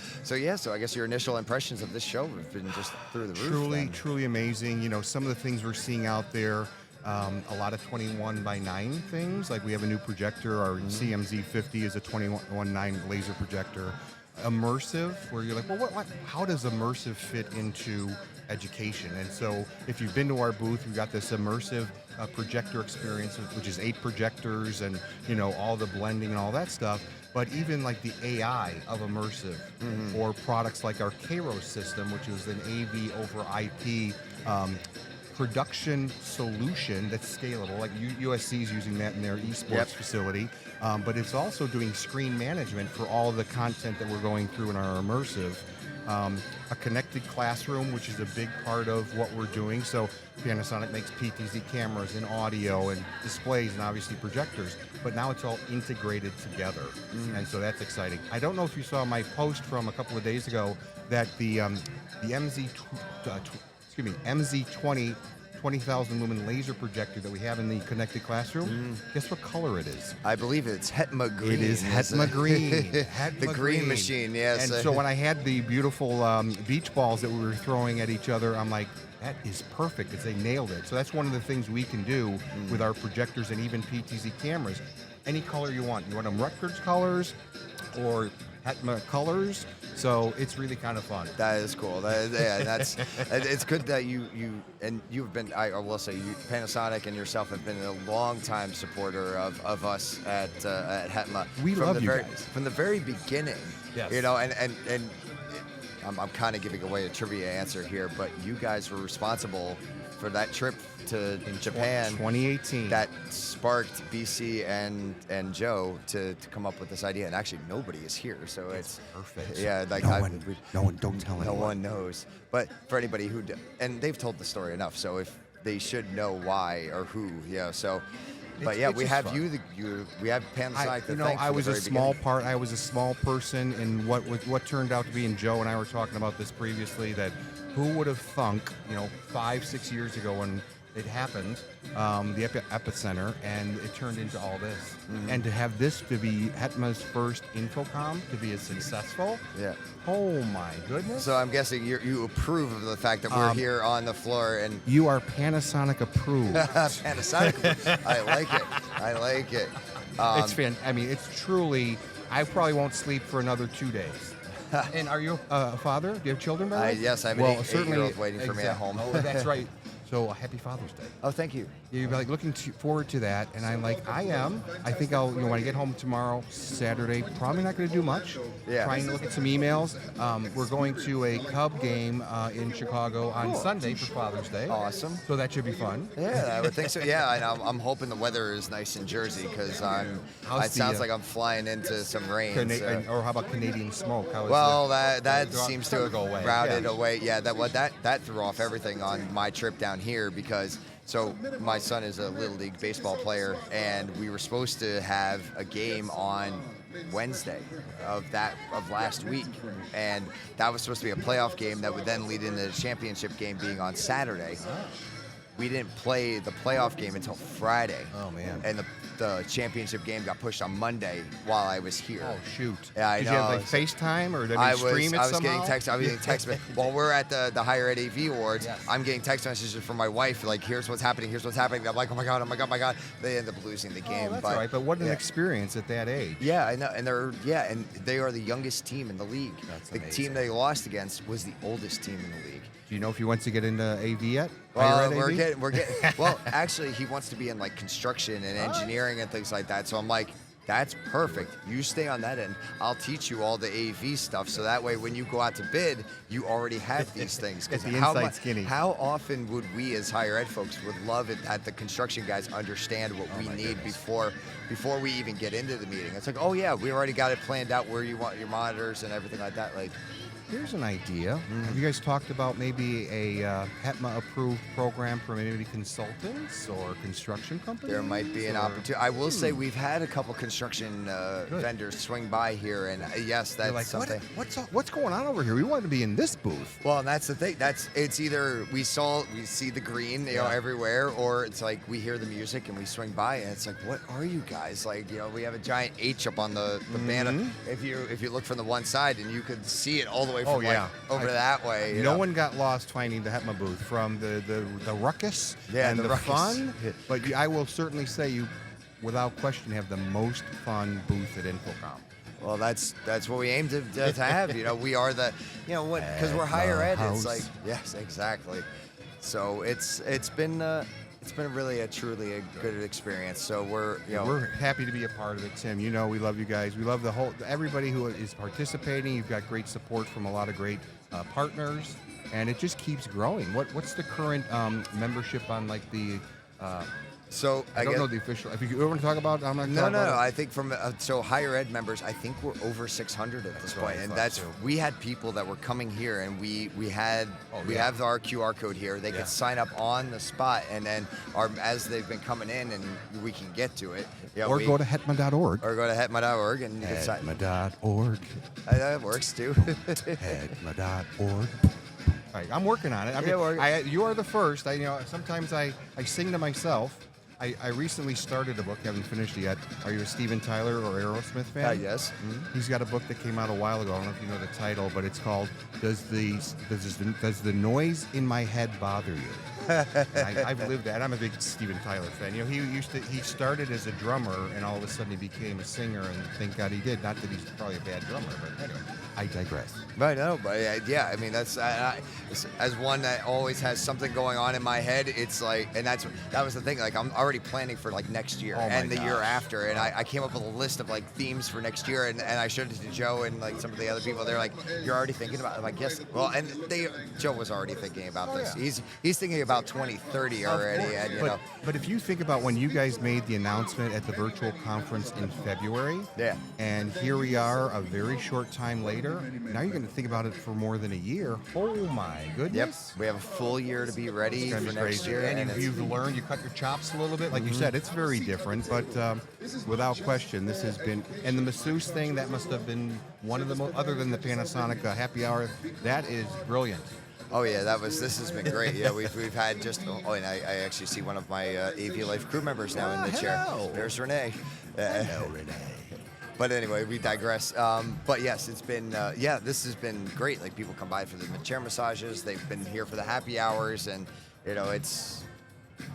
So I guess your initial impressions of this show have been just through the roof. then. Truly amazing. Some of the things we're seeing out there, a lot of 21:9 things. Like we have a new projector. Our CMZ50 is a 21:9 laser projector. immersive, where you're like, well, how does immersive fit into education? And so if you've been to our booth, we've got this immersive projector experience, which is 8 projectors and, all the blending and all that stuff. But even like the AI of immersive, or products like our Kairos system, which is an AV over IP production solution that's scalable. Like USC is using that in their esports facility, but it's also doing screen management for all of the content that we're going through in our immersive. A connected classroom, which is a big part of what we're doing. So Panasonic makes PTZ cameras and audio and displays and obviously projectors, but now it's all integrated together. And so that's exciting. I don't know if you saw my post from a couple of days ago that the MZ20 20,000 lumen laser projector that we have in the connected classroom. Guess what color it is? I believe it's Hetma green. It is Hetma green. The green machine, yes. And so when I had the beautiful beach balls that we were throwing at each other, I'm like, that is perfect, because they nailed it. So that's one of the things we can do with our projectors and even PTZ cameras. Any color you want. You want them Rutgers colors or Hetma colors. So it's really kind of fun. That is cool. That's it's good that you've been. I will say, Panasonic and yourself have been a long time supporter of us at Hetma. We love you guys from the very beginning. Yes. And I'm kind of giving away a trivia answer here, but you guys were responsible for that trip to Japan 2018 that sparked BC and Joe to come up with this idea. And actually nobody is here, so it's perfect. Yeah, like no one don't tell anyone. No one knows. But for anybody and they've told the story enough, so if they should know why or who, so but yeah, we have fun. We have Panasonic. I was a small part. I was a small person in what turned out to be. And Joe and I were talking about this previously. That who would have thunk, 5-6 years ago when it happened, the epicenter, and it turned into all this. And to have this to be Hetma's first Infocom to be as successful. Yeah. Oh my goodness. So I'm guessing you approve of the fact that we're here on the floor, and you are Panasonic approved. Panasonic approved. I like it. It's it's truly. I probably won't sleep for another 2 days. And are you a father? Do you have children, by the way? Yes, I have an 8-year-old waiting for me at home. Oh, that's right. So happy Father's Day. Oh, thank you. You're like looking forward to that, and I'm like, I am. I think I'll, when I get home tomorrow, Saturday, probably not going to do much. Yeah. Trying to look at some emails. We're going to a Cub game in Chicago on Sunday for Father's Day. Awesome. So that should be fun. Yeah, I would think so. Yeah, and I'm hoping the weather is nice in Jersey, because it sounds like I'm flying into some rain. Or how about Canadian smoke? That seems to have routed away. Yeah, that threw off everything on my trip down here, because my son is a Little League baseball player, and we were supposed to have a game on Wednesday of last week, and that was supposed to be a playoff game that would then lead into the championship game being on Saturday. We didn't play the playoff game until Friday. Oh man! And the championship game got pushed on Monday while I was here. Oh shoot! Yeah, I know. Did you have FaceTime, or did you stream it somehow? I was getting text while we're at the Higher Ed AV Awards. Yes. I'm getting text messages from my wife, like, here's what's happening. I'm like, oh my god. They end up losing the game. That's all right. But what an experience at that age. Yeah, I know. And they are the youngest team in the league. That's the amazing. team they lost against was the oldest team in the league. Do you know if he wants to get into AV yet? Well, we're getting. Well, actually, he wants to be in like construction and engineering and things like that. So I'm like, that's perfect. You stay on that end. I'll teach you all the AV stuff, so that way when you go out to bid, you already have these things. Get the inside skinny. How often would we as higher ed folks would love it that the construction guys understand what we need before we even get into the meeting? It's like, oh yeah, we already got it planned out where you want your monitors and everything like that. Like, here's an idea. Have you guys talked about maybe a HETMA-approved program for maybe consultants or construction companies? There might be an opportunity. I will say we've had a couple construction vendors swing by here, and yes, that's like, something. What's going on over here? We wanted to be in this booth. Well, and that's the thing. It's either we see the green, everywhere, or it's like we hear the music and we swing by, and it's like, what are you guys? Like, we have a giant H up on the banner. If you look from the one side, and you could see it all the way from over that way. No one got lost finding the HETMA booth from the ruckus and the fun. But I will certainly say you, without question, have the most fun booth at Infocom. Well, that's what we aim to have. You know, we are the, you know, because we're higher ed. It's like, yes, exactly. So it's been really a truly a good experience. So we're happy to be a part of it, Tim. You know, we love you guys. We love everybody who is participating. You've got great support from a lot of great partners, and it just keeps growing. What's the current membership on like the? So I don't know the official. If you want to talk about, I'm not. No. I think from so higher ed members, I think we're over 600 at this point, and we had people that were coming here, and we have our QR code here. They could sign up on the spot, and then as they've been coming in, and we can get to it. Or go to hetma.org. Or go to hetma.org and you can sign. Hetma.org. That works too. Hetma.org. Right, I'm working on it. I mean, you are the first. Sometimes I sing to myself. I recently started a book, haven't finished it yet. Are you a Steven Tyler or Aerosmith fan? Yes. Mm-hmm. He's got a book that came out a while ago. I don't know if you know the title, but it's called Does the Noise in My Head Bother You? I've lived that. I'm a big Steven Tyler fan. You know, he started as a drummer, and all of a sudden he became a singer, and thank God he did. Not that he's probably a bad drummer, but anyway, I digress. Right, no, but yeah, I mean that's as one that always has something going on in my head. It's like, and that was the thing. Like I'm already planning for like next year and the year after, and I came up with a list of like themes for next year, and I showed it to Joe and like some of the other people. They're like, "You're already thinking about it?" I'm like, "Yes." Well, and Joe was already thinking about this. Yeah. He's thinking about 2030 already, and But if you think about when you guys made the announcement at the virtual conference in February, and here we are a very short time later. Now you're going to think about it for more than a year. Oh my goodness! Yep, we have a full year to be ready for next year, and you've learned. You cut your chops a little bit, like you said. It's very different, but without question, this has been. And the masseuse thing, that must have been one of the most, other than the Panasonic happy hour. That is brilliant. Oh yeah, this has been great. Yeah, we've had just. Oh, and I actually see one of my AV Life crew members now in the chair. There's Renee. Hello, Renee. But anyway, we digress. But yes, it's been this has been great. Like people come by for the chair massages. They've been here for the happy hours, and you know it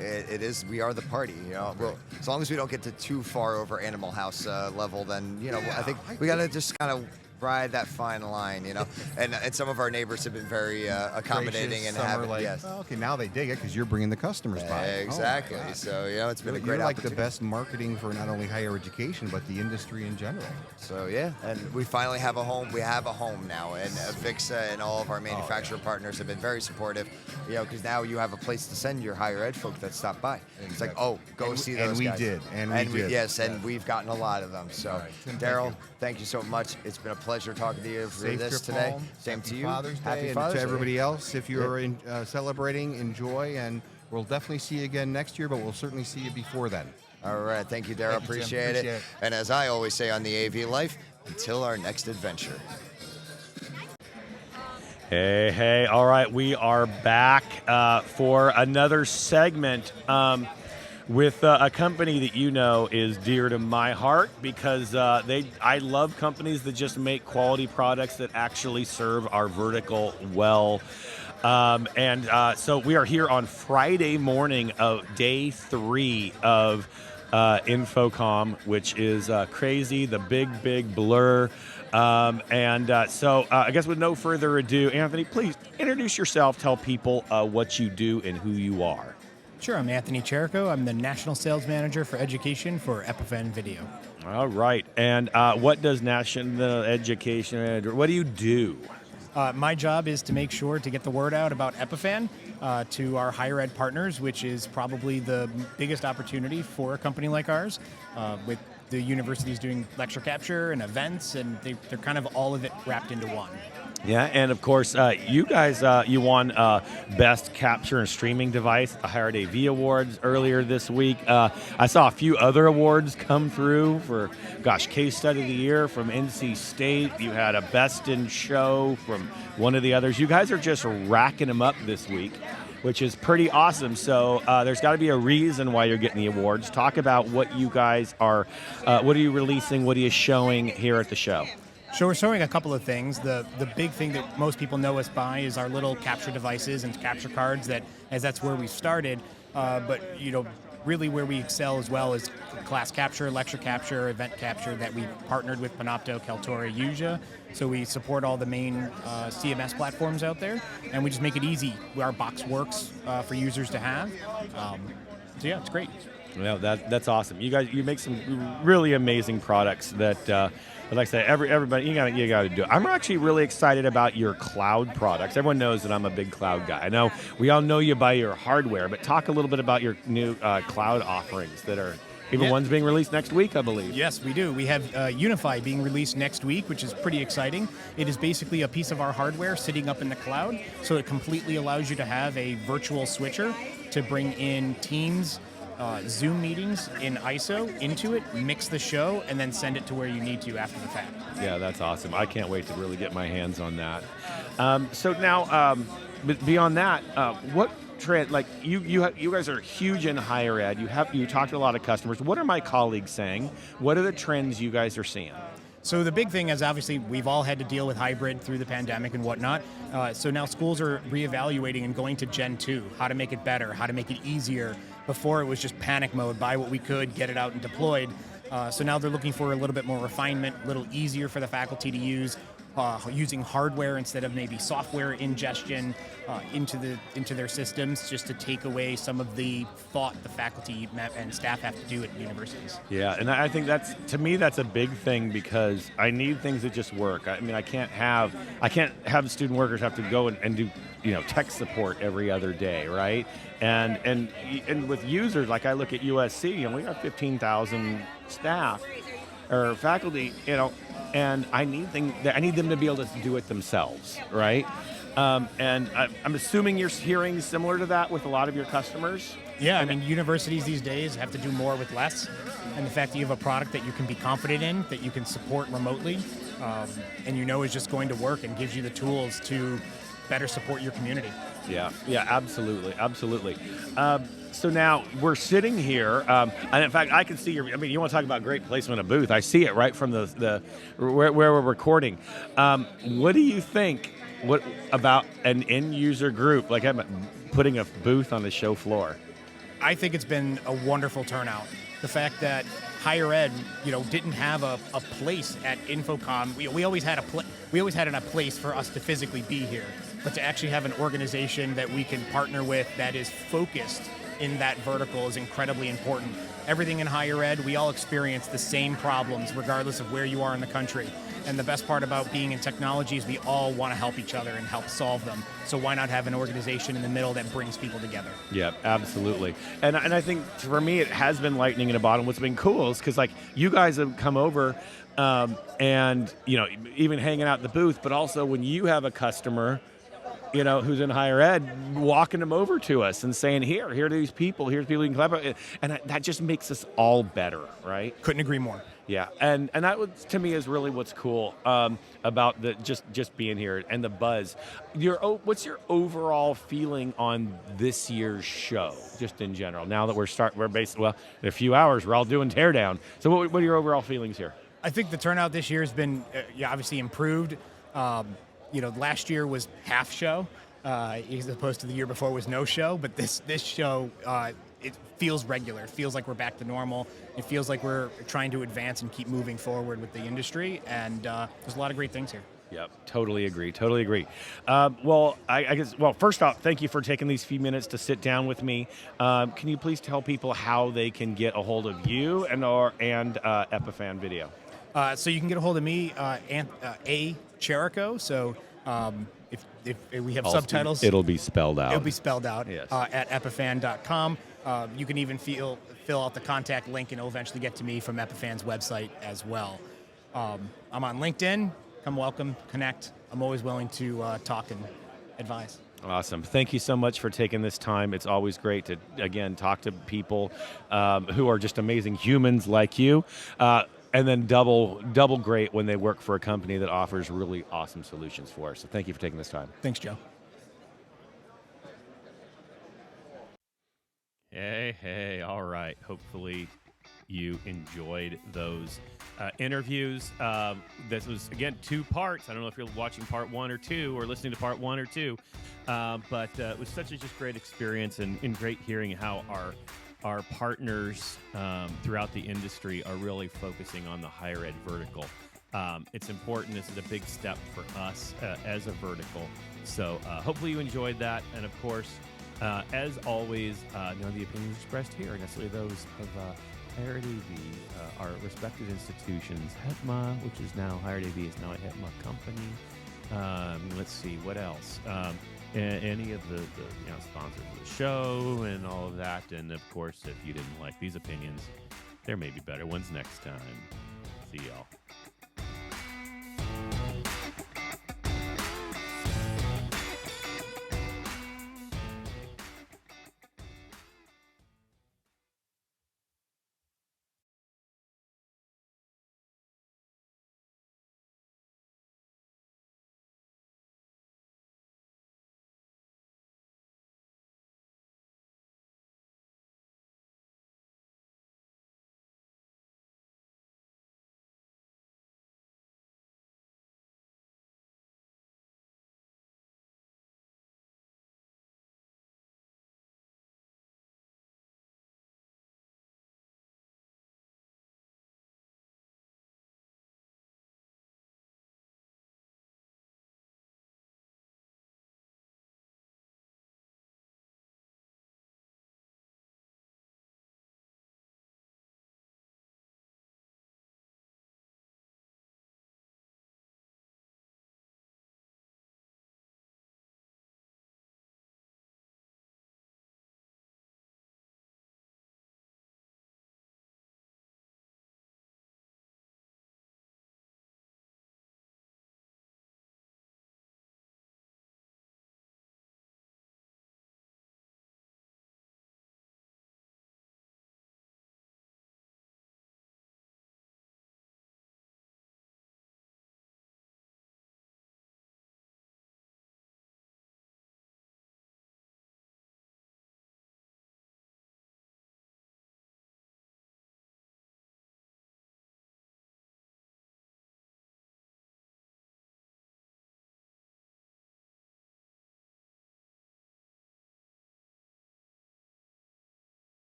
is. We are the party. You know, as long as we don't get to too far over Animal House level, then I think we gotta just kind of ride that fine line, you know. And some of our neighbors have been very accommodating and have well, okay, now they dig it because you're bringing the customers by. Exactly. So it's been a great. You're like the best marketing for not only higher education but the industry in general. So and we finally have a home. We have a home now, and Vixa and all of our manufacturer partners have been very supportive. You know, because now you have a place to send your higher ed folk that stop by. Exactly. It's like, go see those guys. And we did. Yes, and we've gotten a lot of them. So, right, Daryl, thank you so much. It's been a pleasure talking to you for this today. Home. Same to you. Father's Day. Happy and Father's to Day. everybody else. If you're celebrating, enjoy, and we'll definitely see you again next year, but we'll certainly see you before then. All right. Thank you, Daryl. Appreciate it. And as I always say on the AV Life, until our next adventure. Hey. All right. We are back for another segment with a company that you know is dear to my heart because I love companies that just make quality products that actually serve our vertical well. So we are here on Friday morning of day 3 of Infocom, which is crazy, the big blur. So I guess with no further ado, Anthony, please introduce yourself, tell people what you do and who you are. Sure, I'm Anthony Cherico. I'm the National Sales Manager for Education for Epifen Video. All right. And what does National Education, what do you do? My job is to make sure to get the word out about Epifen to our higher ed partners, which is probably the biggest opportunity for a company like ours, with the universities doing lecture capture and events, and they're kind of all of it wrapped into one. Yeah, and of course, you guys, you won Best Capture and Streaming Device at the Higher Ed AV Awards earlier this week. I saw a few other awards come through for, Case Study of the Year from NC State. You had a Best in Show from one of the others. You guys are just racking them up this week, which is pretty awesome. So there's got to be a reason why you're getting the awards. Talk about what you guys are, what are you releasing, what are you showing here at the show? So we're showing a couple of things. The big thing that most people know us by is our little capture devices and capture cards, as that's where we started. But really where we excel as well is class capture, lecture capture, event capture that we partnered with Panopto, Kaltura, Yuja. So we support all the main CMS platforms out there, and we just make it easy. Our box works for users to have. So yeah, it's great. Well, that's awesome. You make some really amazing products that, like I said, everybody you got to do it. I'm actually really excited about your cloud products. Everyone knows that I'm a big cloud guy. I know we all know you by your hardware, but talk a little bit about your new cloud offerings that are. Even one's being released next week, I believe. Yes, we do. We have Unify being released next week, which is pretty exciting. It is basically a piece of our hardware sitting up in the cloud, so it completely allows you to have a virtual switcher to bring in Teams, Zoom meetings in ISO into it, mix the show, and then send it to where you need to after the fact. Yeah, that's awesome. I can't wait to really get my hands on that. So now, beyond that, what trend? Like you guys are huge in higher ed. You talk to a lot of customers. What are my colleagues saying? What are the trends you guys are seeing? So the big thing is obviously we've all had to deal with hybrid through the pandemic and whatnot. So now schools are reevaluating and going to Gen 2, how to make it better, how to make it easier. Before it was just panic mode, buy what we could, get it out and deployed. So now they're looking for a little bit more refinement, a little easier for the faculty to use, using hardware instead of maybe software ingestion into their systems, just to take away some of the thought the faculty and staff have to do at universities. Yeah, and I think to me that's a big thing, because I need things that just work. I mean, I can't have student workers have to go and do tech support every other day, right? And with users, like I look at USC, we got 15,000 staff or faculty, and I need them to be able to do it themselves, right? And I'm assuming you're hearing similar to that with a lot of your customers. Yeah, I mean, universities these days have to do more with less, and the fact that you have a product that you can be confident in, that you can support remotely, and is just going to work and gives you the tools to better support your community. Yeah, absolutely. So now we're sitting here, and in fact, I can see you want to talk about great placement of booth. I see it right from the where we're recording. What do you think? What about an end user group like putting a booth on the show floor? I think it's been a wonderful turnout. The fact that higher ed, didn't have a place at InfoComm. We always had a place for us to physically be here, but to actually have an organization that we can partner with that is focused in that vertical is incredibly important. Everything in higher ed, we all experience the same problems regardless of where you are in the country. And the best part about being in technology is we all want to help each other and help solve them. So why not have an organization in the middle that brings people together? Yeah, absolutely. And I think for me, it has been lightning in a bottle. What's been cool is because you guys have come over and even hanging out at the booth, but also when you have a customer who's in higher ed, walking them over to us and saying, here are these people, here's people you can collaborate. And that just makes us all better, right? Couldn't agree more. Yeah, and that to me is really what's cool about the just being here and the buzz. What's your overall feeling on this year's show, just in general? Now that we're basically in a few hours we're all doing teardown. So what are your overall feelings here? I think the turnout this year has been obviously improved. Last year was half show, as opposed to the year before was no show. But this show, it feels regular. It feels like we're back to normal. It feels like we're trying to advance and keep moving forward with the industry. And there's a lot of great things here. Yep, totally agree. I guess, first off, thank you for taking these few minutes to sit down with me. Can you please tell people how they can get a hold of you and Epiphan Video? So you can get a hold of me, A. Cherico. So if we have subtitles, it'll be spelled out. It'll be spelled out. Yes. At epiphan.com. You can even fill out the contact link, and it'll eventually get to me from Epiphan's website as well. I'm on LinkedIn. Come welcome, connect. I'm always willing to talk and advise. Awesome. Thank you so much for taking this time. It's always great to, again, talk to people who are just amazing humans like you. And then double great when they work for a company that offers really awesome solutions for us. So thank you for taking this time. Thanks, Joe. Hey, all right. Hopefully you enjoyed those interviews. This was, again, 2 parts. I don't know if you're watching part 1 or 2 or listening to part 1 or 2, but it was such a just great experience and great hearing how our our partners throughout the industry are really focusing on the higher ed vertical. It's important. This is a big step for us as a vertical. So hopefully you enjoyed that. And of course, as always, none of the opinions expressed here are necessarily those of Higher Ed AV, our respected institutions. HETMA, which is now Higher Ed AV, is now a HETMA company. Let's see, what else? Any of the sponsors of the show and all of that. And of course, if you didn't like these opinions, there may be better ones next time. See y'all.